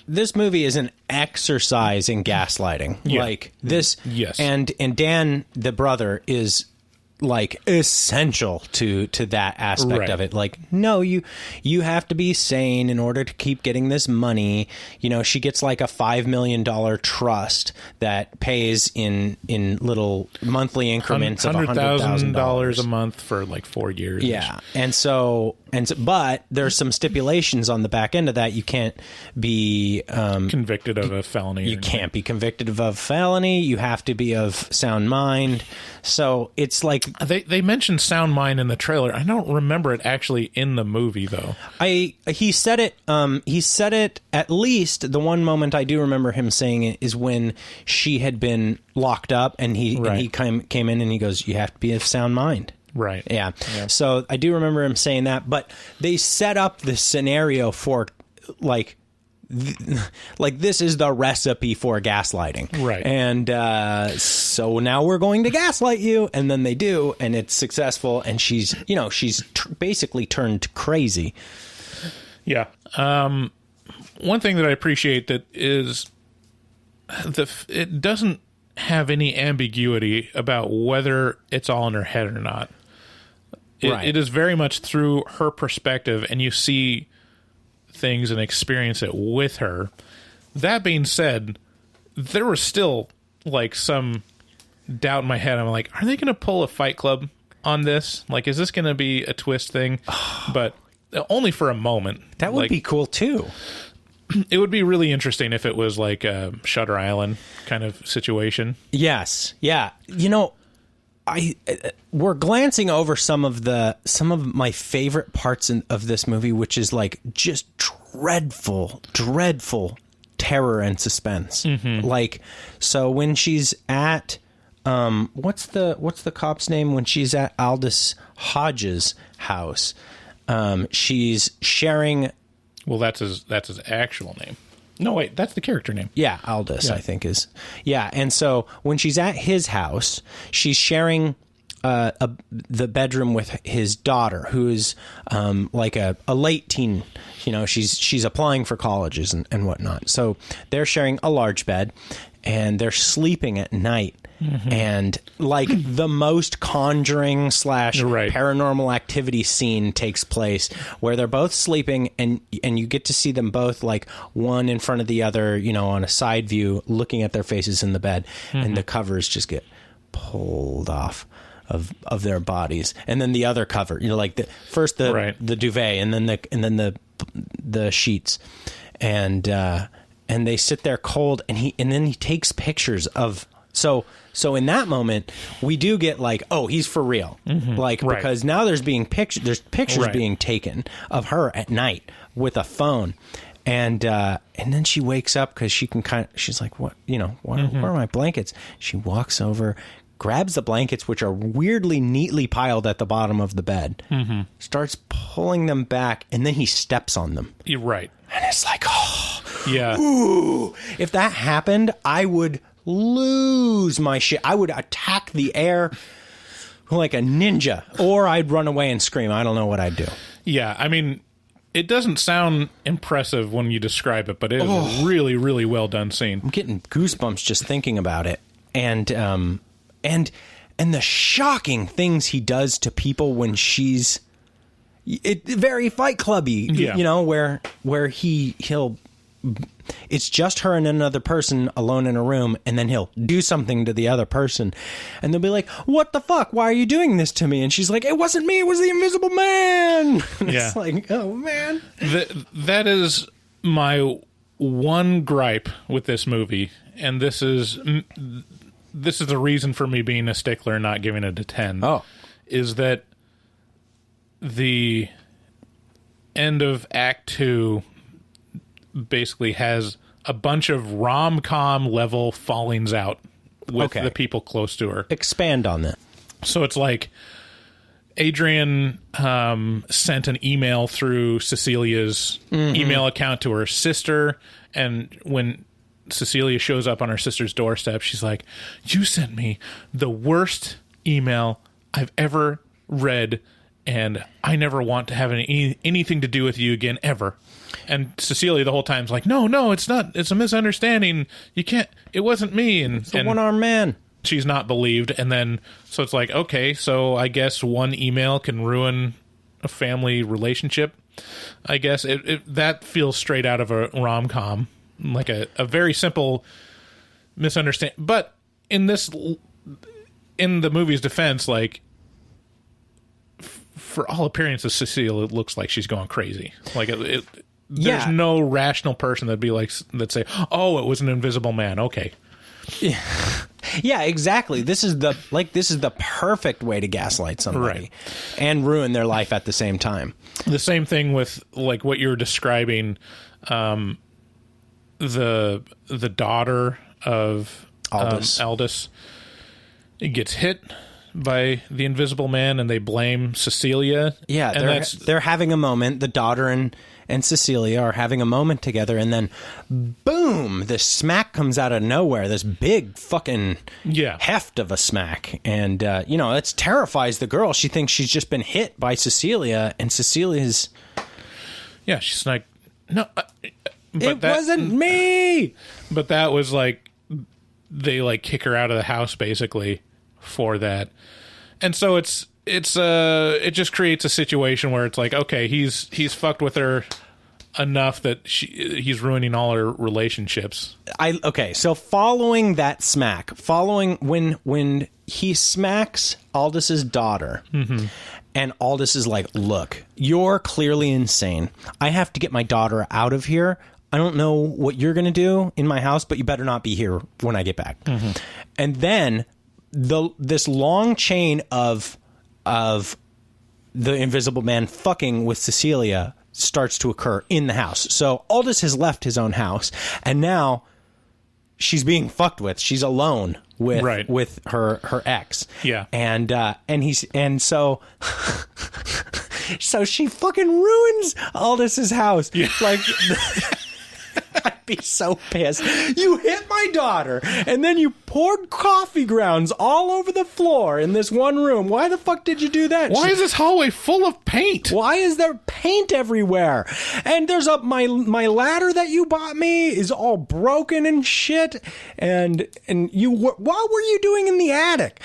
This movie is an exercise in gaslighting. Yeah. Like, this... Yes. And Dan, the brother, is... like essential to that aspect of it. Like, no, you have to be sane in order to keep getting this money. You know, she gets like a $5 million trust that pays in little monthly increments of $100,000 a month for like 4 years. Yeah. But there's some stipulations on the back end of that. You can't be convicted of a felony. You can't be convicted of a felony. You have to be of sound mind. So it's like They mentioned sound mind in the trailer. I don't remember it actually in the movie though. He said it. He said it at least. The one moment I do remember him saying it is when she had been locked up, and he came in and he goes, "You have to be of sound mind." Right. Yeah. So I do remember him saying that, but they set up this scenario for like this is the recipe for gaslighting. Right. And so now we're going to gaslight you, and then they do, and it's successful, and she's basically turned crazy. Yeah. One thing that I appreciate that is it doesn't have any ambiguity about whether it's all in her head or not. It is very much through her perspective, and you see things and experience it with her. That being said, there was still like some doubt in my head. I'm like, are they going to pull a Fight Club on this? Like, is this going to be a twist thing? But only for a moment. That would be cool too. It would be really interesting if it was like a Shutter Island kind of situation. Yes. Yeah. We're glancing over some of my favorite parts of this movie, which is like just dreadful terror and suspense. Mm-hmm. Like, so when she's at what's the cop's name when she's at Aldous Hodge's house, she's sharing. Well, that's his actual name. No, wait, that's the character name. Yeah, Aldous, I think is. Yeah, and so when she's at his house, she's sharing the bedroom with his daughter, who is like a late teen. She's applying for colleges and whatnot. So they're sharing a large bed, and they're sleeping at night. Mm-hmm. And like the most Conjuring / Paranormal Activity scene takes place, where they're both sleeping, and you get to see them both, like one in front of the other, on a side view, looking at their faces in the bed, mm-hmm. and the covers just get pulled off of their bodies, and then the other cover, like the duvet, and then the sheets, and they sit there cold, and then he takes pictures of. So in that moment, we do get like, oh, he's for real. Mm-hmm. Like, because now there's pictures being taken of her at night with a phone. And then she wakes up because she's like, what, mm-hmm. where are my blankets? She walks over, grabs the blankets, which are weirdly neatly piled at the bottom of the bed, mm-hmm. starts pulling them back, and then he steps on them. You're right. And it's like, oh, yeah. Ooh. If that happened, I would lose my shit. I would attack the air like a ninja, or I'd run away and scream. I don't know what I'd do. Yeah, I mean, it doesn't sound impressive when you describe it, but it is a really, really well done scene. I'm getting goosebumps just thinking about it, and the shocking things he does to people when she's very Fight Clubby. Yeah. Where he'll. It's just her and another person alone in a room, and then he'll do something to the other person, and they'll be like, what the fuck? Why are you doing this to me? And she's like, it wasn't me, it was the Invisible Man. And yeah. It's like, oh man. That is my one gripe with this movie, and this is the reason for me being a stickler and not giving it a 10. Oh. Is that the end of Act 2 basically has a bunch of rom-com level fallings out with the people close to her. Expand on that. So it's like Adrian sent an email through Cecilia's email account to her sister, and when Cecilia shows up on her sister's doorstep, she's like, you sent me the worst email I've ever read, and I never want to have anything to do with you again, ever. And Cecilia the whole time's like, no, it's not. It's a misunderstanding. You can't. It wasn't me. And it's a one-armed man. She's not believed. And then, so it's like, okay, so I guess one email can ruin a family relationship. I guess that feels straight out of a rom-com, like a very simple misunderstanding. But in the movie's defense, like, for all appearances, Cecilia looks like she's going crazy. Like there's no rational person that'd say, "Oh, it was an invisible man." Okay. Yeah. Yeah, exactly. This is the perfect way to gaslight somebody and ruin their life at the same time. The same thing with like what you were describing, the daughter of Aldous gets hit by the Invisible Man, and they blame Cecilia. Yeah, and they're having a moment. The daughter and Cecilia are having a moment together, and then boom, this smack comes out of nowhere. This big fucking heft of a smack, and it terrifies the girl. She thinks she's just been hit by Cecilia, and Cecilia's she's like, no, it wasn't me. But that was like they like kick her out of the house basically for that. And so it just creates a situation where it's like, okay, he's fucked with her enough that he's ruining all her relationships. So following that smack, when he smacks Aldous' daughter, and Aldous is like, look, you're clearly insane. I have to get my daughter out of here. I don't know what you're going to do in my house, but you better not be here when I get back. And then this long chain of the Invisible Man fucking with Cecilia starts to occur in the house. So Aldous has left his own house, and now she's being fucked with. She's alone with her ex. Yeah, and so she fucking ruins Aldous' house. Yeah. Like. I'd be so pissed. You hit my daughter, and then you poured coffee grounds all over the floor in this one room. Why the fuck did you do that? Why is this hallway full of paint? Why is there paint everywhere? And there's my ladder that you bought me is all broken and shit. And what were you doing in the attic?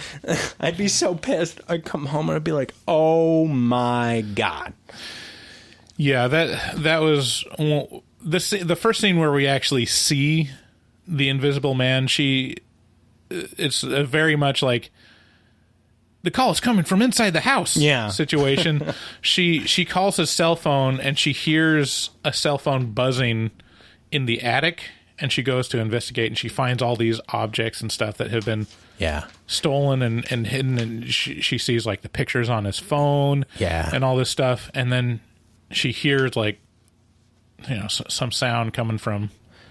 I'd be so pissed. I'd come home and I'd be like, oh my God. Yeah, that was... the first scene where we actually see the Invisible Man, it's very much like the call is coming from inside the house situation. She calls his cell phone, and she hears a cell phone buzzing in the attic, and she goes to investigate, and she finds all these objects and stuff that have been stolen and hidden, and she sees like the pictures on his phone and all this stuff, and then she hears like some sound coming from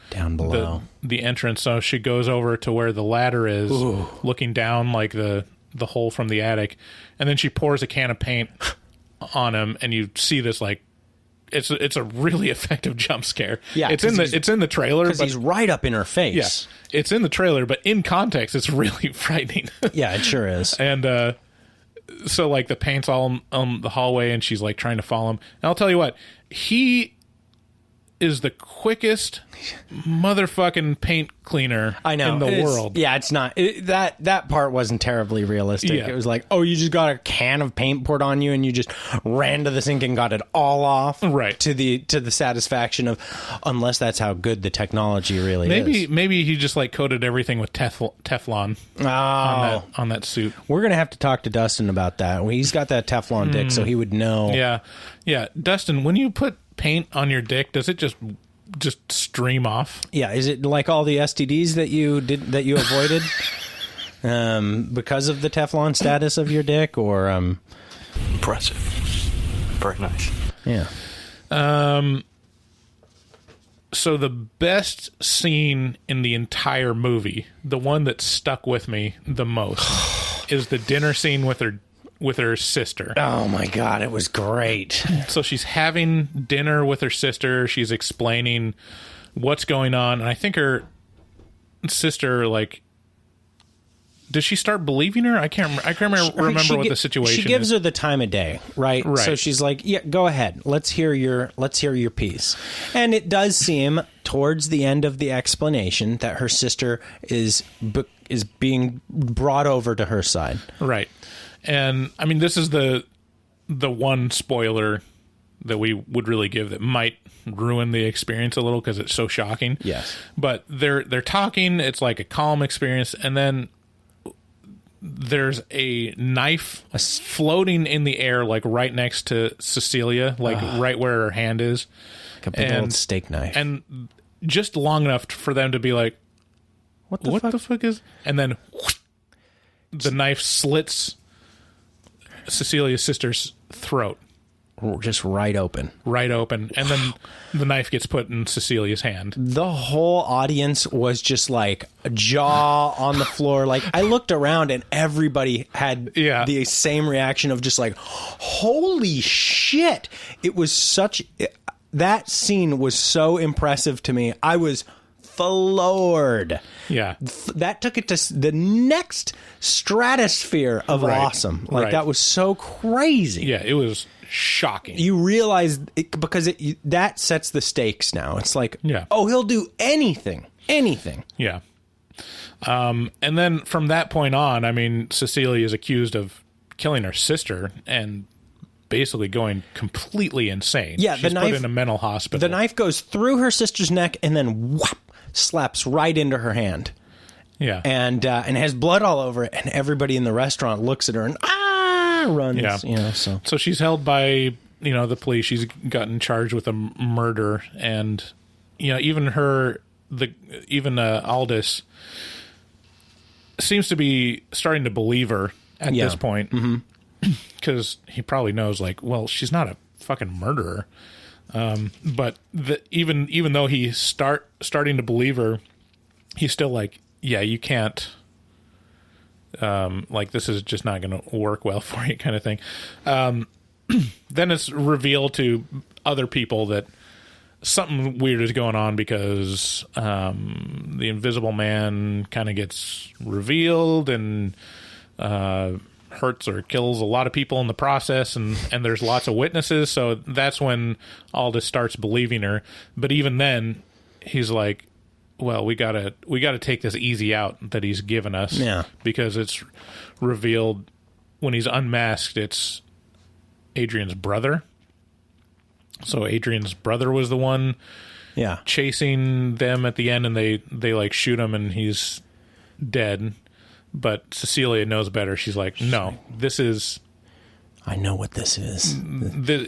down below the entrance. So she goes over to where the ladder is, looking down like the hole from the attic, and then she pours a can of paint on him, and you see this like it's a really effective jump scare. Yeah, it's in the trailer because he's right up in her face. Yeah, it's in the trailer, but in context, it's really frightening. Yeah, it sure is. And so like the paint's all on the hallway, and she's like trying to follow him. And I'll tell you what, he is the quickest motherfucking paint cleaner in the world. Yeah, it's not. That part wasn't terribly realistic. Yeah. It was like, oh, you just got a can of paint poured on you and you just ran to the sink and got it all off. Right. To the satisfaction of, unless that's how good the technology really is. Maybe he just like coated everything with Teflon on that suit. We're going to have to talk to Dustin about that. He's got that Teflon dick, so he would know. Yeah. Yeah. Dustin, when you put paint on your dick, does it just stream off? Yeah, is it like all the STDs that you avoided because of the Teflon status of your dick, or impressive, very nice. Yeah. So the best scene in the entire movie, the one that stuck with me the most, is the dinner scene with her sister. Oh my God, it was great. So she's having dinner with her sister. She's explaining what's going on. And I think her sister, like, does she start believing her? I can't remember what the situation is. She gives her the time of day, right? So she's like, yeah, go ahead. Let's hear your piece. And it does seem towards the end of the explanation that her sister is being brought over to her side. Right. And I mean, this is the one spoiler that we would really give that might ruin the experience a little because it's so shocking. Yes. But they're talking. It's like a calm experience, and then there's a knife floating in the air, like right next to Cecilia, like right where her hand is, like a big old steak knife, and just long enough for them to be like, "What the fuck is?" And then the knife slits Cecilia's sister's throat. Just right open. And then the knife gets put in Cecilia's hand. The whole audience was just like jaw on the floor. Like, I looked around and everybody had the same reaction of just like, holy shit. It was that scene was so impressive to me. I was floored. Yeah. That took it to the next stratosphere of awesome. Like, that was so crazy. Yeah, it was shocking. You realize because that sets the stakes now. It's like, oh, he'll do anything. Yeah. And then from that point on, I mean, Cecilia is accused of killing her sister and basically going completely insane. Yeah, she's put in a mental hospital. The knife goes through her sister's neck and then whap, slaps right into her hand. Yeah, and has blood all over it, and everybody in the restaurant looks at her and runs. Yeah, you know, so she's held by the police. She's gotten charged with a murder, and even Aldous seems to be starting to believe her at this point. Mm-hmm. Because he probably knows, like, well, she's not a fucking murderer. But even though he's starting to believe her, he's still like, yeah, you can't. Like, this is just not going to work well for you, kind of thing. Then it's revealed to other people that something weird is going on because the Invisible Man kind of gets revealed and hurts or kills a lot of people in the process, and there's lots of witnesses, so that's when Aldous starts believing her. But even then, he's like, well, we gotta take this easy out that he's given us, because it's revealed when he's unmasked it's Adrian's brother. So Adrian's brother was the one chasing them at the end, and they like shoot him and he's dead. But Cecilia knows better. She's like, no, this is... I know what this is.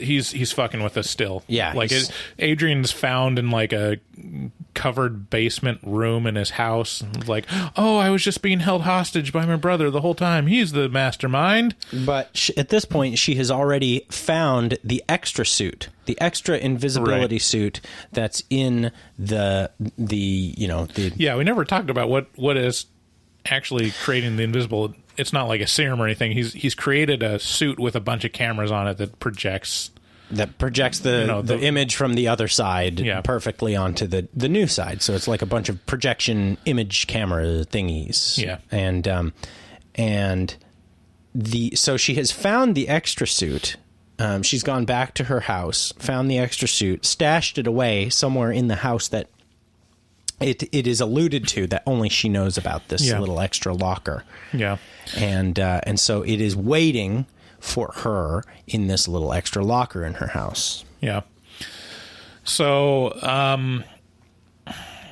He's fucking with us still. Yeah. Like, Adrian's found in, like, a covered basement room in his house. Like, oh, I was just being held hostage by my brother the whole time. He's the mastermind. But at this point, she has already found the extra suit, the extra invisibility suit that's in the. Yeah, we never talked about what is actually creating the invisible. It's not like a serum or anything. He's created a suit with a bunch of cameras on it that projects the image from the other side perfectly onto the new side. So it's like a bunch of projection image camera thingies. Yeah. So she has found the extra suit. She's gone back to her house, found the extra suit, stashed it away somewhere in the house that it is alluded to that only she knows about this little extra locker. Yeah. And so it is waiting for her in this little extra locker in her house. Yeah. So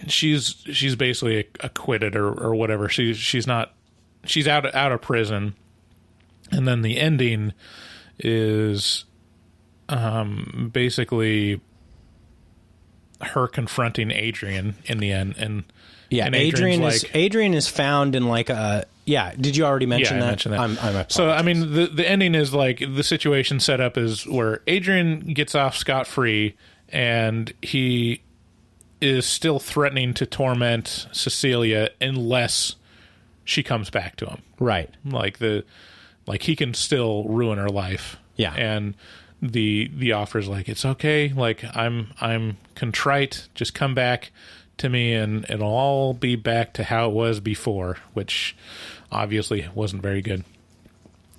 she's basically acquitted or whatever. She's out of prison. And then the ending is basically her confronting Adrian in the end, and Adrian is found in like a Did you already mention that? I mentioned that. So I mean, the ending is like the situation set up is where Adrian gets off scot-free, and he is still threatening to torment Cecilia unless she comes back to him. Right. Like he can still ruin her life. Yeah. And the offer's like, it's okay, like I'm contrite, just come back to me and it'll all be back to how it was before, which obviously wasn't very good.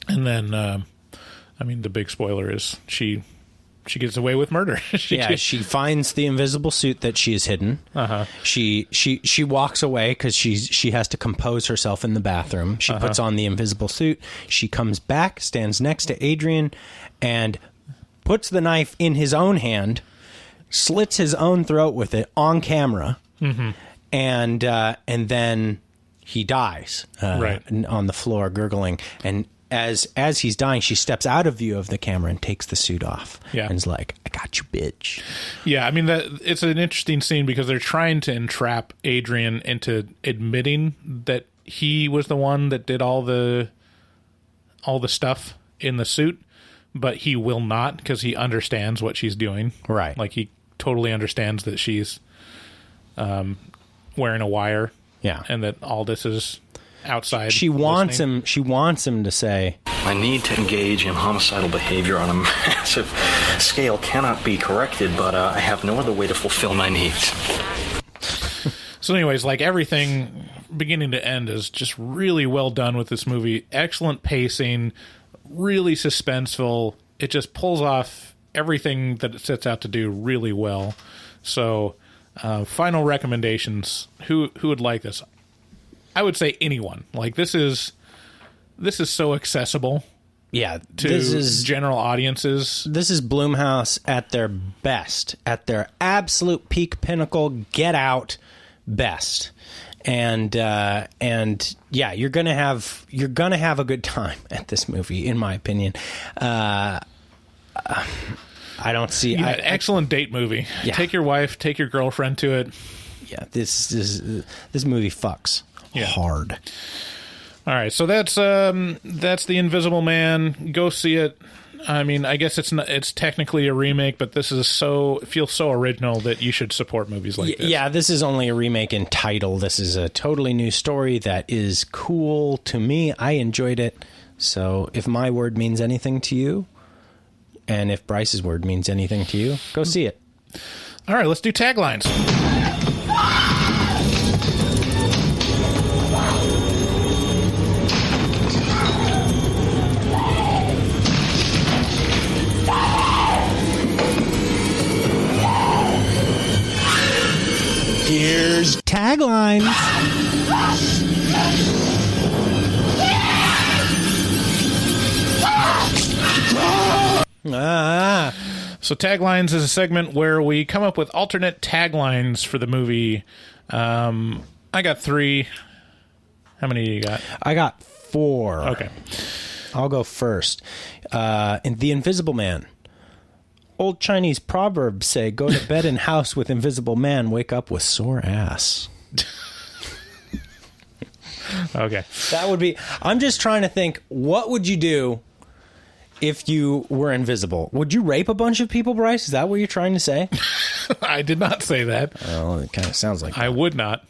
And then the big spoiler is she gets away with murder. She finds the invisible suit that she has hidden. She walks away because she has to compose herself in the bathroom. She puts on the invisible suit. She comes back, stands next to Adrian, and puts the knife in his own hand, slits his own throat with it on camera, and then he dies on the floor, gurgling. And as he's dying, she steps out of view of the camera and takes the suit off. Yeah. And is like, I got you, bitch. Yeah, I mean, it's an interesting scene because they're trying to entrap Adrian into admitting that he was the one that did all the stuff in the suit, but he will not because he understands what she's doing. Right. Like he totally understands that she's wearing a wire. Yeah. And that Aldous is outside. She wants him to say, My need to engage in homicidal behavior on a massive scale cannot be corrected, but I have no other way to fulfill my needs. So anyways, like everything beginning to end is just really well done with this movie. Excellent pacing, really suspenseful. It just pulls off everything that it sets out to do really well. So final recommendations. Who would like this? I would say anyone. Like this is so accessible. Yeah, to this is general audiences. This is Blumhouse at their best, at their absolute peak pinnacle, Get Out best. And yeah, you're gonna have a good time at this movie, in my opinion. I don't see excellent date movie. Yeah. Take your wife, take your girlfriend to it. Yeah, this movie fucks hard. All right, so that's The Invisible Man. Go see it. I mean, I guess it's technically a remake, but this is it feels so original that you should support movies like this. Yeah, this is only a remake in title. This is a totally new story that is cool to me. I enjoyed it. So if my word means anything to you, and if Bryce's word means anything to you, go see it. All right, let's do taglines. Here's taglines. So taglines is a segment where we come up with alternate taglines for the movie. I got 3. How many do you got? I got 4. Okay. I'll go first. In The Invisible Man. Old Chinese proverbs say, go to bed in house with invisible man, wake up with sore ass. Okay. That would be... I'm just trying to think, what would you do if you were invisible? Would you rape a bunch of people, Bryce? Is that what you're trying to say? I did not say that. Well, it kind of sounds like that. I would not.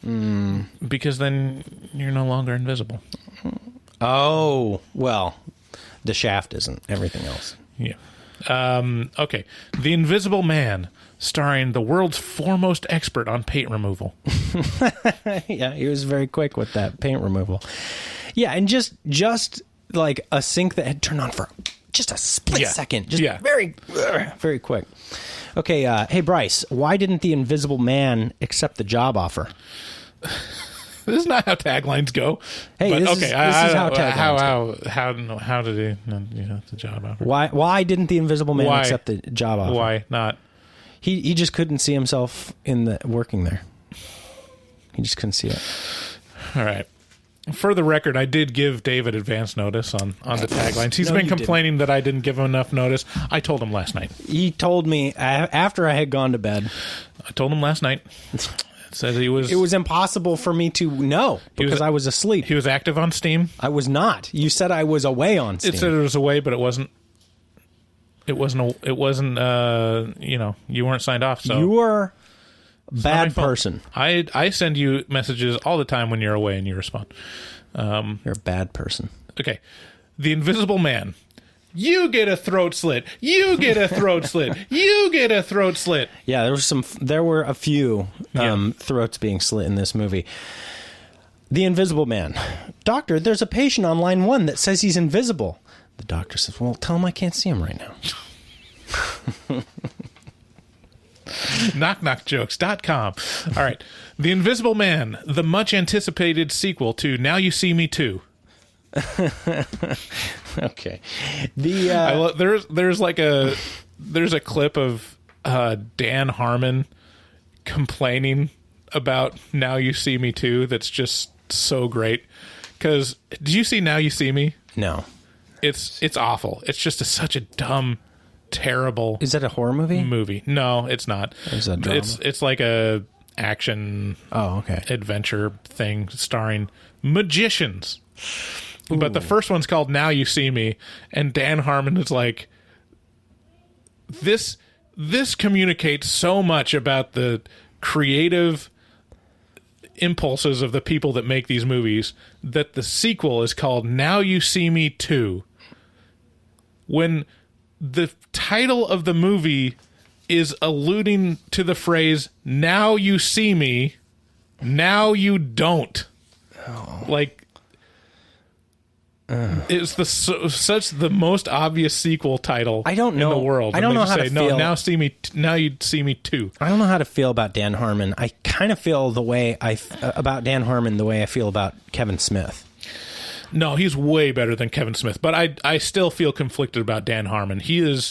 Because then you're no longer invisible. Oh, well, the shaft isn't. Everything else. Yeah. Okay. The Invisible Man, starring the world's foremost expert on paint removal. Yeah, he was very quick with that paint removal. Yeah, and just like a sink that had turned on for just a split second. Just very, very quick. Okay, hey, Bryce, why didn't the Invisible Man accept the job offer? This is not how taglines go. Hey, but, this okay, is how taglines go. How did he the job offer? Why didn't the Invisible Man accept the job offer? Why not? He just couldn't see himself working there. He just couldn't see it. All right. For the record, I did give David advance notice on the taglines. He's been complaining that I didn't give him enough notice. I told him last night. He told me after I had gone to bed. I told him last night. Says he was. It was impossible for me to know because I was asleep. He was active on Steam. I was not. You said I was away on Steam. It said it was away, but it wasn't. It wasn't. You weren't signed off. So you were a bad person. I send you messages all the time when you're away, and you respond. You're a bad person. Okay, The Invisible Man. You get a throat slit. You get a throat slit. You get a throat slit. Yeah, there were a few throats being slit in this movie. The Invisible Man. Doctor, there's a patient on line 1 that says he's invisible. The doctor says, well, tell him I can't see him right now. Knockknockjokes.com. All right. The Invisible Man, the much anticipated sequel to Now You See Me Too. Okay. The there's a clip of Dan Harmon complaining about Now You See Me Too that's just so great. Because did you see Now You See Me? No. It's awful. It's just such a dumb, terrible. Is that a horror movie? No, it's not. Is that drama? It's like a action adventure thing starring magicians. Ooh. But the first one's called Now You See Me, and Dan Harmon is like, this communicates so much about the creative impulses of the people that make these movies that the sequel is called Now You See Me 2. When the title of the movie is alluding to the phrase, now you see me, now you don't. Oh. Like, it's such the most obvious sequel title in the world. I don't know how to feel. Now you see me too. I don't know how to feel about Dan Harmon. I kind of feel the way about Dan Harmon the way I feel about Kevin Smith. No, he's way better than Kevin Smith, but I still feel conflicted about Dan Harmon. He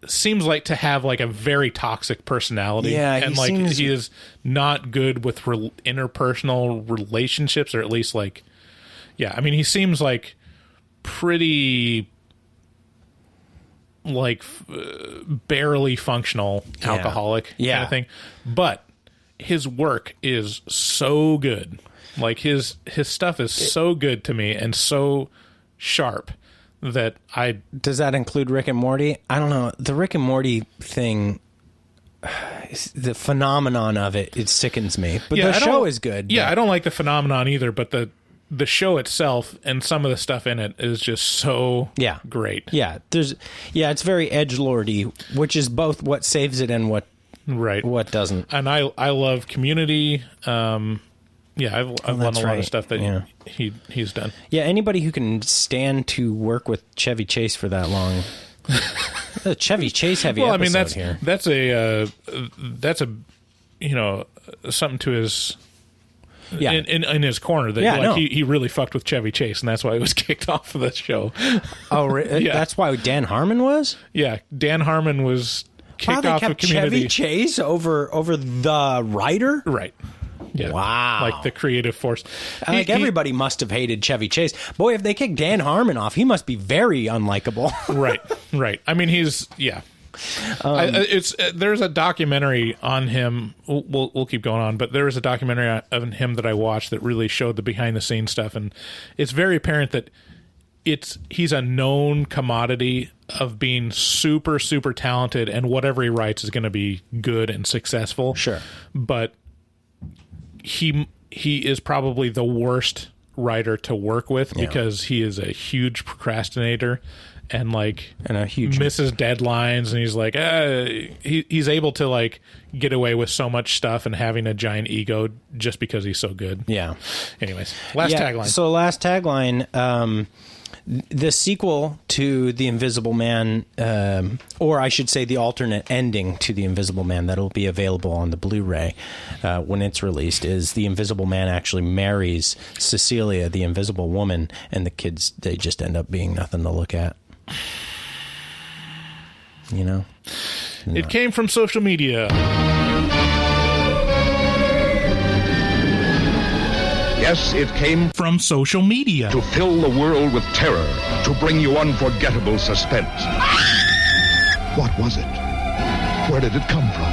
seems like to have like a very toxic personality. Yeah, he is not good with interpersonal relationships, or at least like, yeah, I mean, he seems like pretty like barely functional alcoholic kind of thing. But his work is so good. Like his stuff is so good to me and so sharp that Does that include Rick and Morty? I don't know. The Rick and Morty thing, the phenomenon of it sickens me. But the show is good. Yeah, I don't like the phenomenon either, but the show itself and some of the stuff in it is just so great. Yeah, it's very edgelordy, which is both what saves it and what doesn't. And I love Community. I've loved a lot of stuff that he's done. Yeah, anybody who can stand to work with Chevy Chase for that long. A Chevy Chase heavy episode here. That's a something to his in his corner that he really fucked with Chevy Chase, and that's why he was kicked off of the show. Oh, really? Yeah. That's why Dan Harmon was? Yeah, Dan Harmon was kicked off of Community. Chevy Chase over the writer? Right. Yeah. Wow. Like the creative force. Everybody must have hated Chevy Chase. Boy, if they kick Dan Harmon off, he must be very unlikable. Right. I mean, he's, there's a documentary on him. We'll keep going on, but there is a documentary on him that I watched that really showed the behind the scenes stuff. And it's very apparent that he's a known commodity of being super, super talented, and whatever he writes is going to be good and successful. Sure. But he is probably the worst writer to work with because he is a huge procrastinator and a huge misses deadlines, and he's like he's able to like get away with so much stuff and having a giant ego just because he's so good. Yeah. Anyways, last tagline. So last tagline, the sequel to The Invisible Man, or I should say the alternate ending to The Invisible Man that'll be available on the Blu-ray when it's released, is The Invisible Man actually marries Cecilia, the Invisible Woman, and the kids, they just end up being nothing to look at. You know? It came from social media. Yes, it came from social media. To fill the world with terror, to bring you unforgettable suspense. What was it? Where did it come from?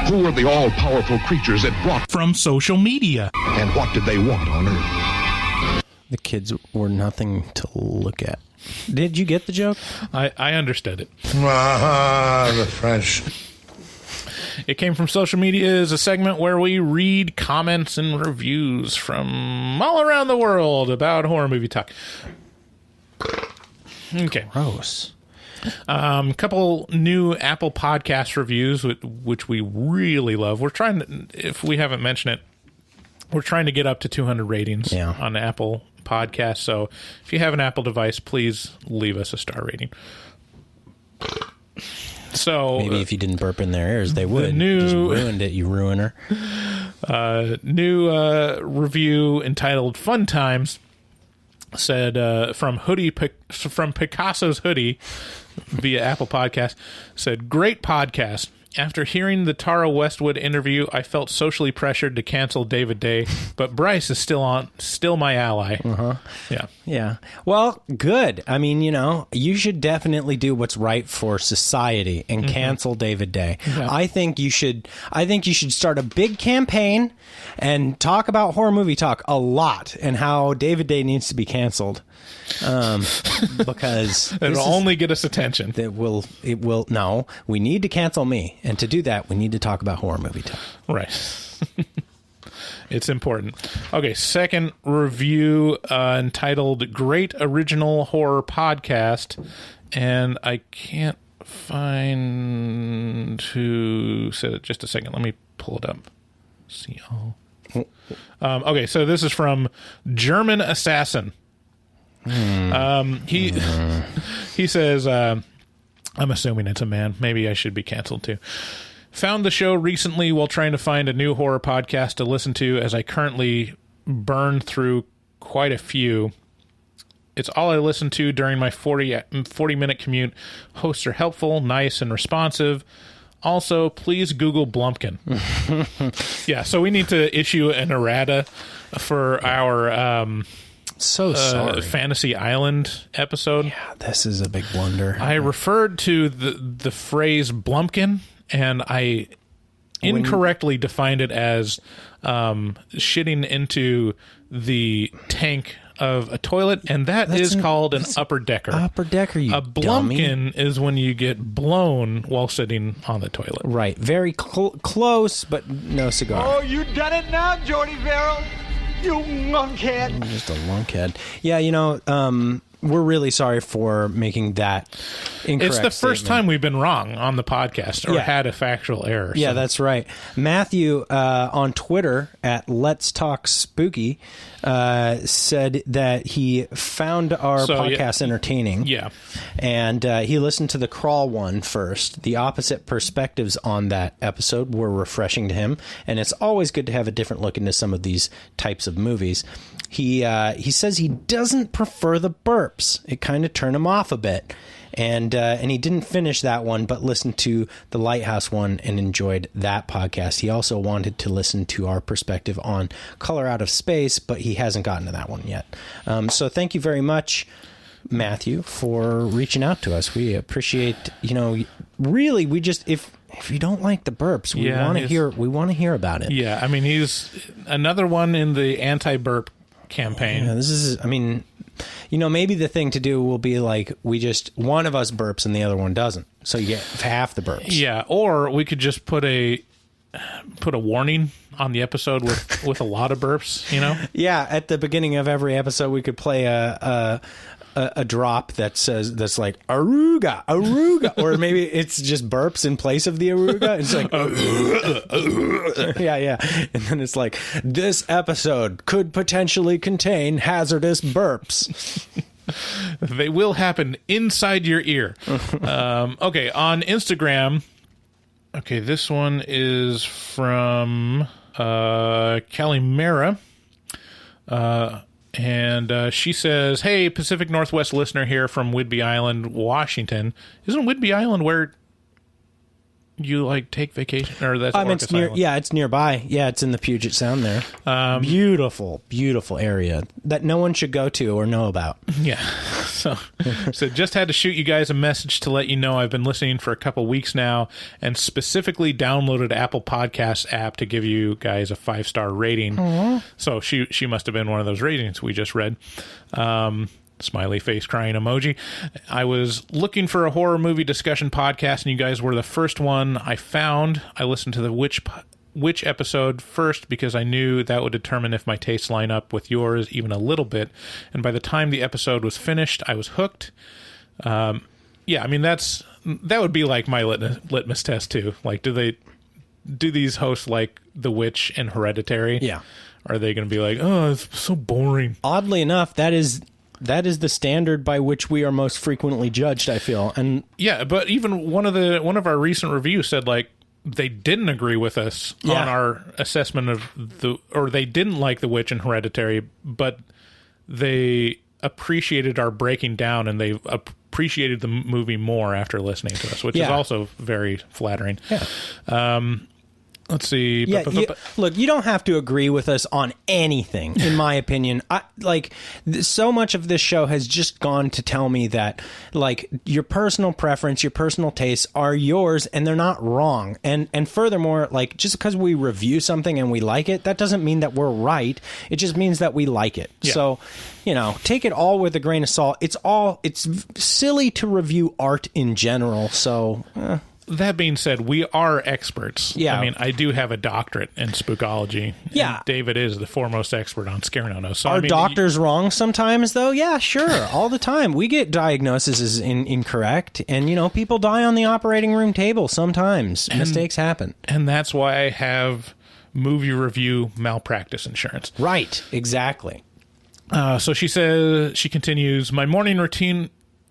Who were the all-powerful creatures it brought from social media? And what did they want on Earth? The kids were nothing to look at. Did you get the joke? I understood it. The French. It Came from Social Media is a segment where we read comments and reviews from all around the world about horror movie talk. Okay. Gross. Couple new Apple Podcast reviews, which we really love. We're trying to, if we haven't mentioned it, we're trying to get up to 200 ratings on Apple Podcasts. So if you have an Apple device, please leave us a star rating. So maybe if you didn't burp in their ears, they would. Just ruined it, you ruiner. New review entitled "Fun Times" said from Picasso's Hoodie via Apple Podcast, said, "Great podcast. After hearing the Tara Westwood interview, I felt socially pressured to cancel David Day, but Bryce is still my ally. Yeah. Well, good. I mean, you should definitely do what's right for society and cancel David Day. Yeah. I think you should start a big campaign and talk about Horror Movie Talk a lot and how David Day needs to be canceled. Because it'll only get us attention. It will. No, we need to cancel me, and to do that, we need to talk about Horror Movie Talk. Right. It's important. Okay, second review entitled "Great Original Horror Podcast," and I can't find who said it. Just a second. Let me pull it up. See all. Okay, so this is from German Assassin. He says, I'm assuming it's a man. Maybe I should be canceled too. Found the show recently while trying to find a new horror podcast to listen to, as I currently burned through quite a few. It's all I listen to during my 40-minute commute. Hosts are helpful, nice, and responsive. Also, please Google Blumpkin. Yeah, so we need to issue an errata for our sorry. Fantasy Island episode. Yeah, this is a big blunder. I referred to the phrase Blumpkin, and I incorrectly defined it as shitting into the tank of a toilet, and that's called an upper decker. Upper decker, you A Blumpkin is when you get blown while sitting on the toilet. Right. Very close, but no cigar. Oh, you done it now, Jordy Verrill. You lunkhead. Just a lunkhead. Yeah, we're really sorry for making that incorrect It's the first statement. time we've been wrong on the podcast or had a factual error. Yeah, that's right. Matthew on Twitter at Let's Talk Spooky said that he found our podcast entertaining. Yeah. And he listened to the Crawl one first. The opposite perspectives on that episode were refreshing to him, and it's always good to have a different look into some of these types of movies. He says he doesn't prefer the burps. It kind of turned him off a bit. And he didn't finish that one, but listened to the Lighthouse one and enjoyed that podcast. He also wanted to listen to our perspective on Color Out of Space, but he hasn't gotten to that one yet. So thank you very much, Matthew, for reaching out to us. We appreciate, really, we just, if you don't like the burps, we want to hear about it. Yeah, I mean, he's another one in the anti-burp campaign. Yeah, this is, maybe the thing to do will be like one of us burps and the other one doesn't. So you get half the burps. Yeah, or we could just put a warning on the episode with a lot of burps, Yeah, at the beginning of every episode we could play a drop that's like aruga, or maybe it's just burps in place of the aruga. It's like yeah, and then it's like, this episode could potentially contain hazardous burps. They will happen inside your ear. Okay, on Instagram. Okay, this one is from Kelly Mara. And she says, "Hey, Pacific Northwest listener here from Whidbey Island, Washington. Isn't Whidbey Island where you take vacation, or that's it's near? Yeah, it's nearby. Yeah, it's in the Puget Sound there. Beautiful area that no one should go to or know about. Yeah. So just had to shoot you guys a message to let you know I've been listening for a couple weeks now, and specifically downloaded Apple Podcasts app to give you guys a 5-star rating. Aww. So she must have been one of those ratings we just read. Smiley face crying emoji. I was looking for a horror movie discussion podcast, and you guys were the first one I found. I listened to the Witch episode first because I knew that would determine if my tastes line up with yours even a little bit. And by the time the episode was finished, I was hooked. That would be like my litmus test too. Like, do these hosts like The Witch and Hereditary? Yeah. Are they going to be like, oh, it's so boring? Oddly enough, that is the standard by which we are most frequently judged, I feel. And yeah, but even one of our recent reviews said they didn't agree with us on our assessment of they didn't like The Witch and Hereditary, but they appreciated our breaking down, and they appreciated the movie more after listening to us, which is also very flattering. Yeah. Let's see. Yeah, look, you don't have to agree with us on anything, in my opinion. So much of this show has just gone to tell me that, like, your personal preference, your personal tastes are yours, and they're not wrong. And furthermore, like, just because we review something and we like it, that doesn't mean that we're right. It just means that we like it. Yeah. So, take it all with a grain of salt. It's silly to review art in general. So. That being said, we are experts. Yeah. I mean, I do have a doctorate in spookology. Yeah. And David is the foremost expert on Scarenono. So, are doctors wrong sometimes, though? Yeah, sure. All the time. We get diagnoses as incorrect. And, people die on the operating room table sometimes. Mistakes happen. And that's why I have movie review malpractice insurance. Right. Exactly. So she continues, my morning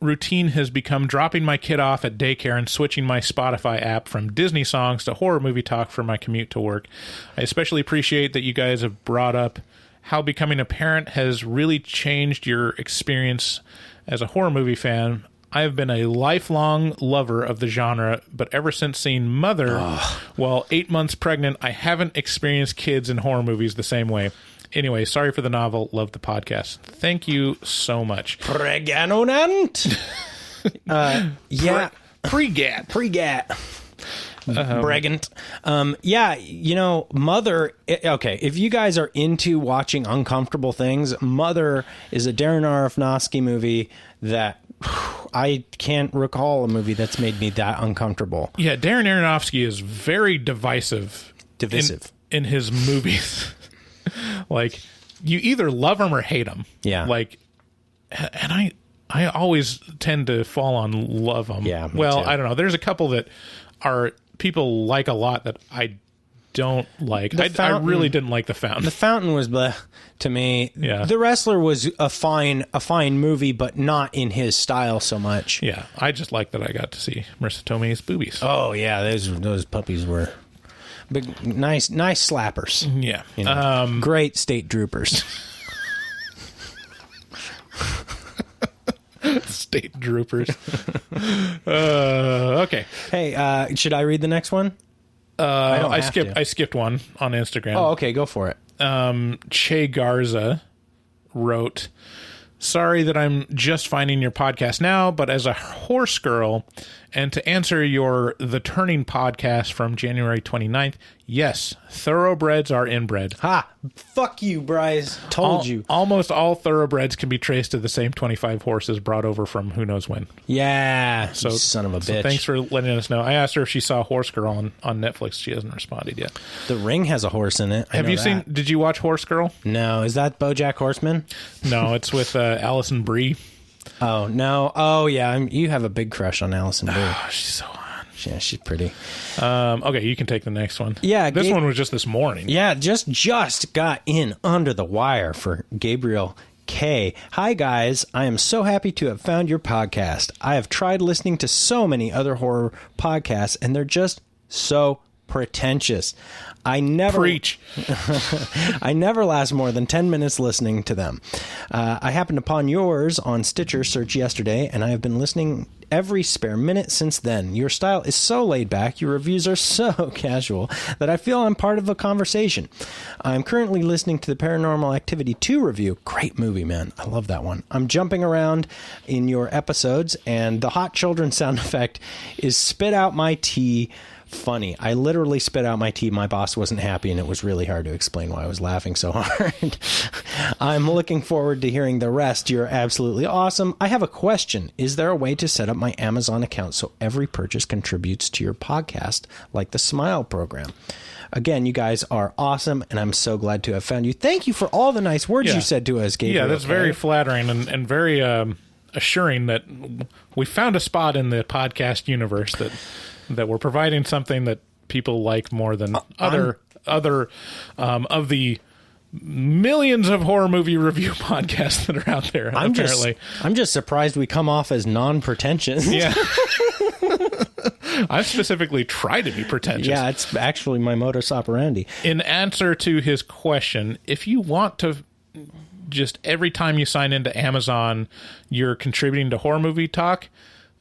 routine has become dropping my kid off at daycare and switching my Spotify app from Disney songs to horror movie talk for my commute to work. I especially appreciate that you guys have brought up how becoming a parent has really changed your experience as a horror movie fan. I have been a lifelong lover of the genre, but ever since seeing Mother while 8 months pregnant, I haven't experienced kids in horror movies the same way. Anyway, sorry for the novel. Love the podcast. Thank you so much. Pregnant. Yeah. Pregat. Pregnant. Mother. Okay, if you guys are into watching uncomfortable things, Mother is a Darren Aronofsky movie that I can't recall a movie that's made me that uncomfortable. Yeah, Darren Aronofsky is very divisive in his movies. Like, you either love him or hate him. Yeah. Like, and I always tend to fall on love him. Yeah. Well, too. I don't know. There's a couple that are people like a lot that I don't like. I really didn't like The Fountain. The Fountain was bleh to me. Yeah. The Wrestler was a fine movie, but not in his style so much. Yeah. I just like that I got to see Marissa Tomei's boobies. Oh yeah, those puppies were big, nice slappers. Yeah. Great state troopers. State troopers. Okay. Hey, should I read the next one? I skipped one on Instagram. Oh, okay, go for it. Che Garza wrote, sorry that I'm just finding your podcast now, but as a horse girl, and to answer The Turning podcast from January 29th, yes, thoroughbreds are inbred. Ha! Fuck you, Bryce. Told you. Almost all thoroughbreds can be traced to the same 25 horses brought over from who knows when. Yeah, so, son of a bitch. So thanks for letting us know. I asked her if she saw Horse Girl on Netflix. She hasn't responded yet. The Ring has a horse in it. Have you seen? Did you watch Horse Girl? No. Is that BoJack Horseman? No, it's with Alison Brie. Oh, no. Oh, yeah. You have a big crush on Alison Brie. Oh, she's so hot. Yeah, she's pretty. Okay, you can take the next one. Yeah. This one was just this morning. Yeah, just got in under the wire for Gabriel K. Hi, guys. I am so happy to have found your podcast. I have tried listening to so many other horror podcasts, and they're just so pretentious. I never last more than 10 minutes listening to them. I happened upon yours on Stitcher search yesterday, and I have been listening every spare minute since then. Your style is so laid back, your reviews are so casual, that I feel I'm part of a conversation. I'm currently listening to the Paranormal Activity 2 review. Great movie, man. I love that one. I'm jumping around in your episodes, and the hot children sound effect is spit out my tea. Funny. I literally spit out my tea. My boss wasn't happy, and it was really hard to explain why I was laughing so hard. I'm looking forward to hearing the rest. You're absolutely awesome. I have a question. Is there a way to set up my Amazon account so every purchase contributes to your podcast, like the Smile program? Again, you guys are awesome, and I'm so glad to have found you. Thank you for all the nice words you said to us, Gabriel. Yeah, that's very flattering and very assuring that we found a spot in the podcast universe that we're providing something that people like more than other of the millions of horror movie review podcasts that are out there. I'm just surprised we come off as non-pretentious. Yeah. I specifically try to be pretentious. Yeah, it's actually my modus operandi. In answer to his question, if you want to just every time you sign into Amazon, you're contributing to Horror Movie Talk.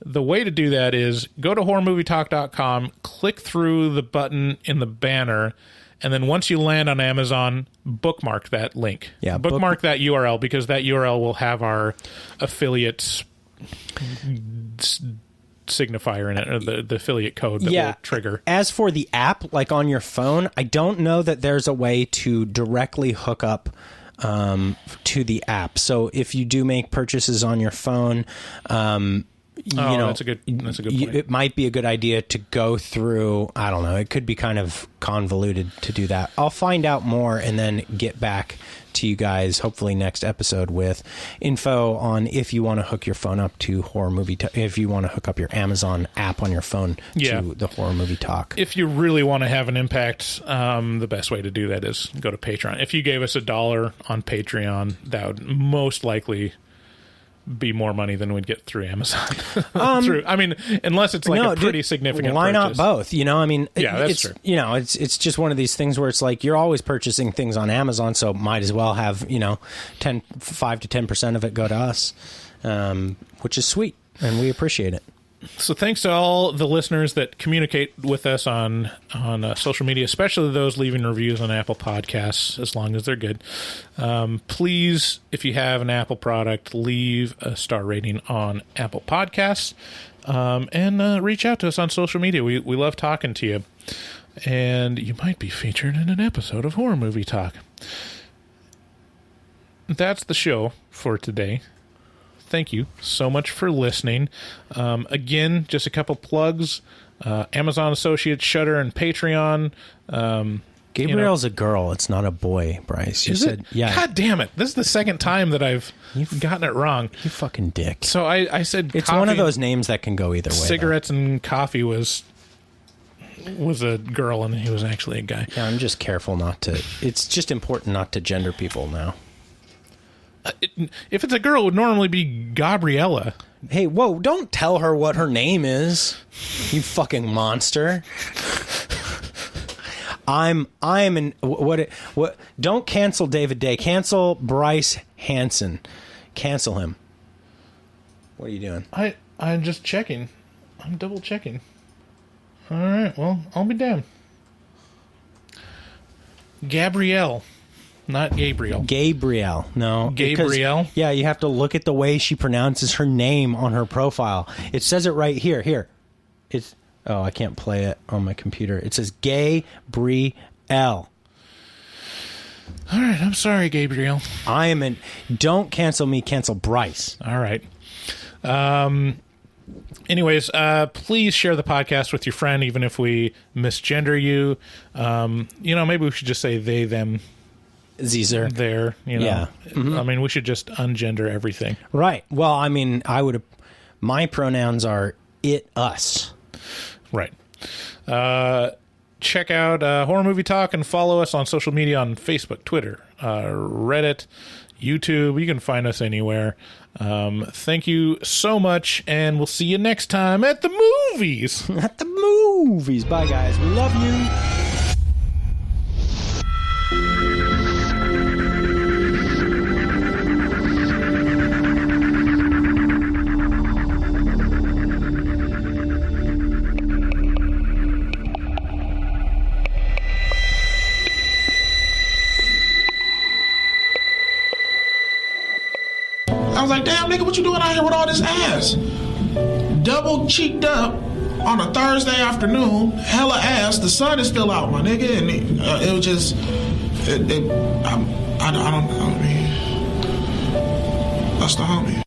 The way to do that is go to horrormovietalk.com, click through the button in the banner, and then once you land on Amazon, bookmark that link. Yeah, bookmark that URL, because that URL will have our affiliates signifier in it, or the affiliate code that will trigger. As for the app, like on your phone, I don't know that there's a way to directly hook up to the app. So if you do make purchases on your phone, that's a good point. It might be a good idea to go through, I don't know, it could be kind of convoluted to do that. I'll find out more and then get back to you guys, hopefully next episode, with info on if you want to hook your phone up to Horror Movie Talk, if you want to hook up your Amazon app on your phone to the Horror Movie Talk. If you really want to have an impact, the best way to do that is go to Patreon. If you gave us $1 on Patreon, that would most likely be more money than we'd get through Amazon. Unless it's like a pretty significant why purchase. Not both? I mean, that's true. It's just one of these things where it's like you're always purchasing things on Amazon, so might as well have 5 to 10% of it go to us, which is sweet, and we appreciate it. So thanks to all the listeners that communicate with us on social media, especially those leaving reviews on Apple Podcasts, as long as they're good. Please, if you have an Apple product, leave a star rating on Apple Podcasts, and reach out to us on social media. We love talking to you, and you might be featured in an episode of Horror Movie Talk. That's the show for today. Thank you so much for listening. Again, just a couple plugs. Amazon Associates, Shudder, and Patreon. Gabriel's a girl. It's not a boy, Bryce. You said, yeah. God damn it. This is the second time that I've gotten it wrong. You fucking dick. So I said it's coffee, one of those names that can go either way. Cigarettes and coffee was a girl, and he was actually a guy. Yeah, I'm just careful not to. It's just important not to gender people now. If it's a girl, it would normally be Gabriella. Hey, whoa, don't tell her what her name is, you fucking monster. I'm in what don't cancel David Day. Cancel Bryce Hansen. Cancel him. What are you doing? I'm just checking. I'm double checking. All right, well, I'll be damned. Gabrielle. Not Gabriel. Gabrielle. No. Gabrielle? Because, yeah, you have to look at the way she pronounces her name on her profile. It says it right here. Here. I can't play it on my computer. It says Gabrielle. All right, I'm sorry, Gabriel. Don't cancel me, cancel Bryce. All right. Anyways, please share the podcast with your friend, even if we misgender you. Maybe we should just say they, them, Caesar. There, Yeah. Mm-hmm. I mean, we should just ungender everything. Right. Well, I mean, my pronouns are it, us. Right. Check out Horror Movie Talk and follow us on social media on Facebook, Twitter, Reddit, YouTube. You can find us anywhere. Thank you so much, and we'll see you next time at the movies. At the movies. Bye, guys. We love you. I was like, damn, nigga, what you doing out here with all this ass? Double cheeked up on a Thursday afternoon, hella ass. The sun is still out, my nigga, and it was just, I don't know. I mean, that's the homie.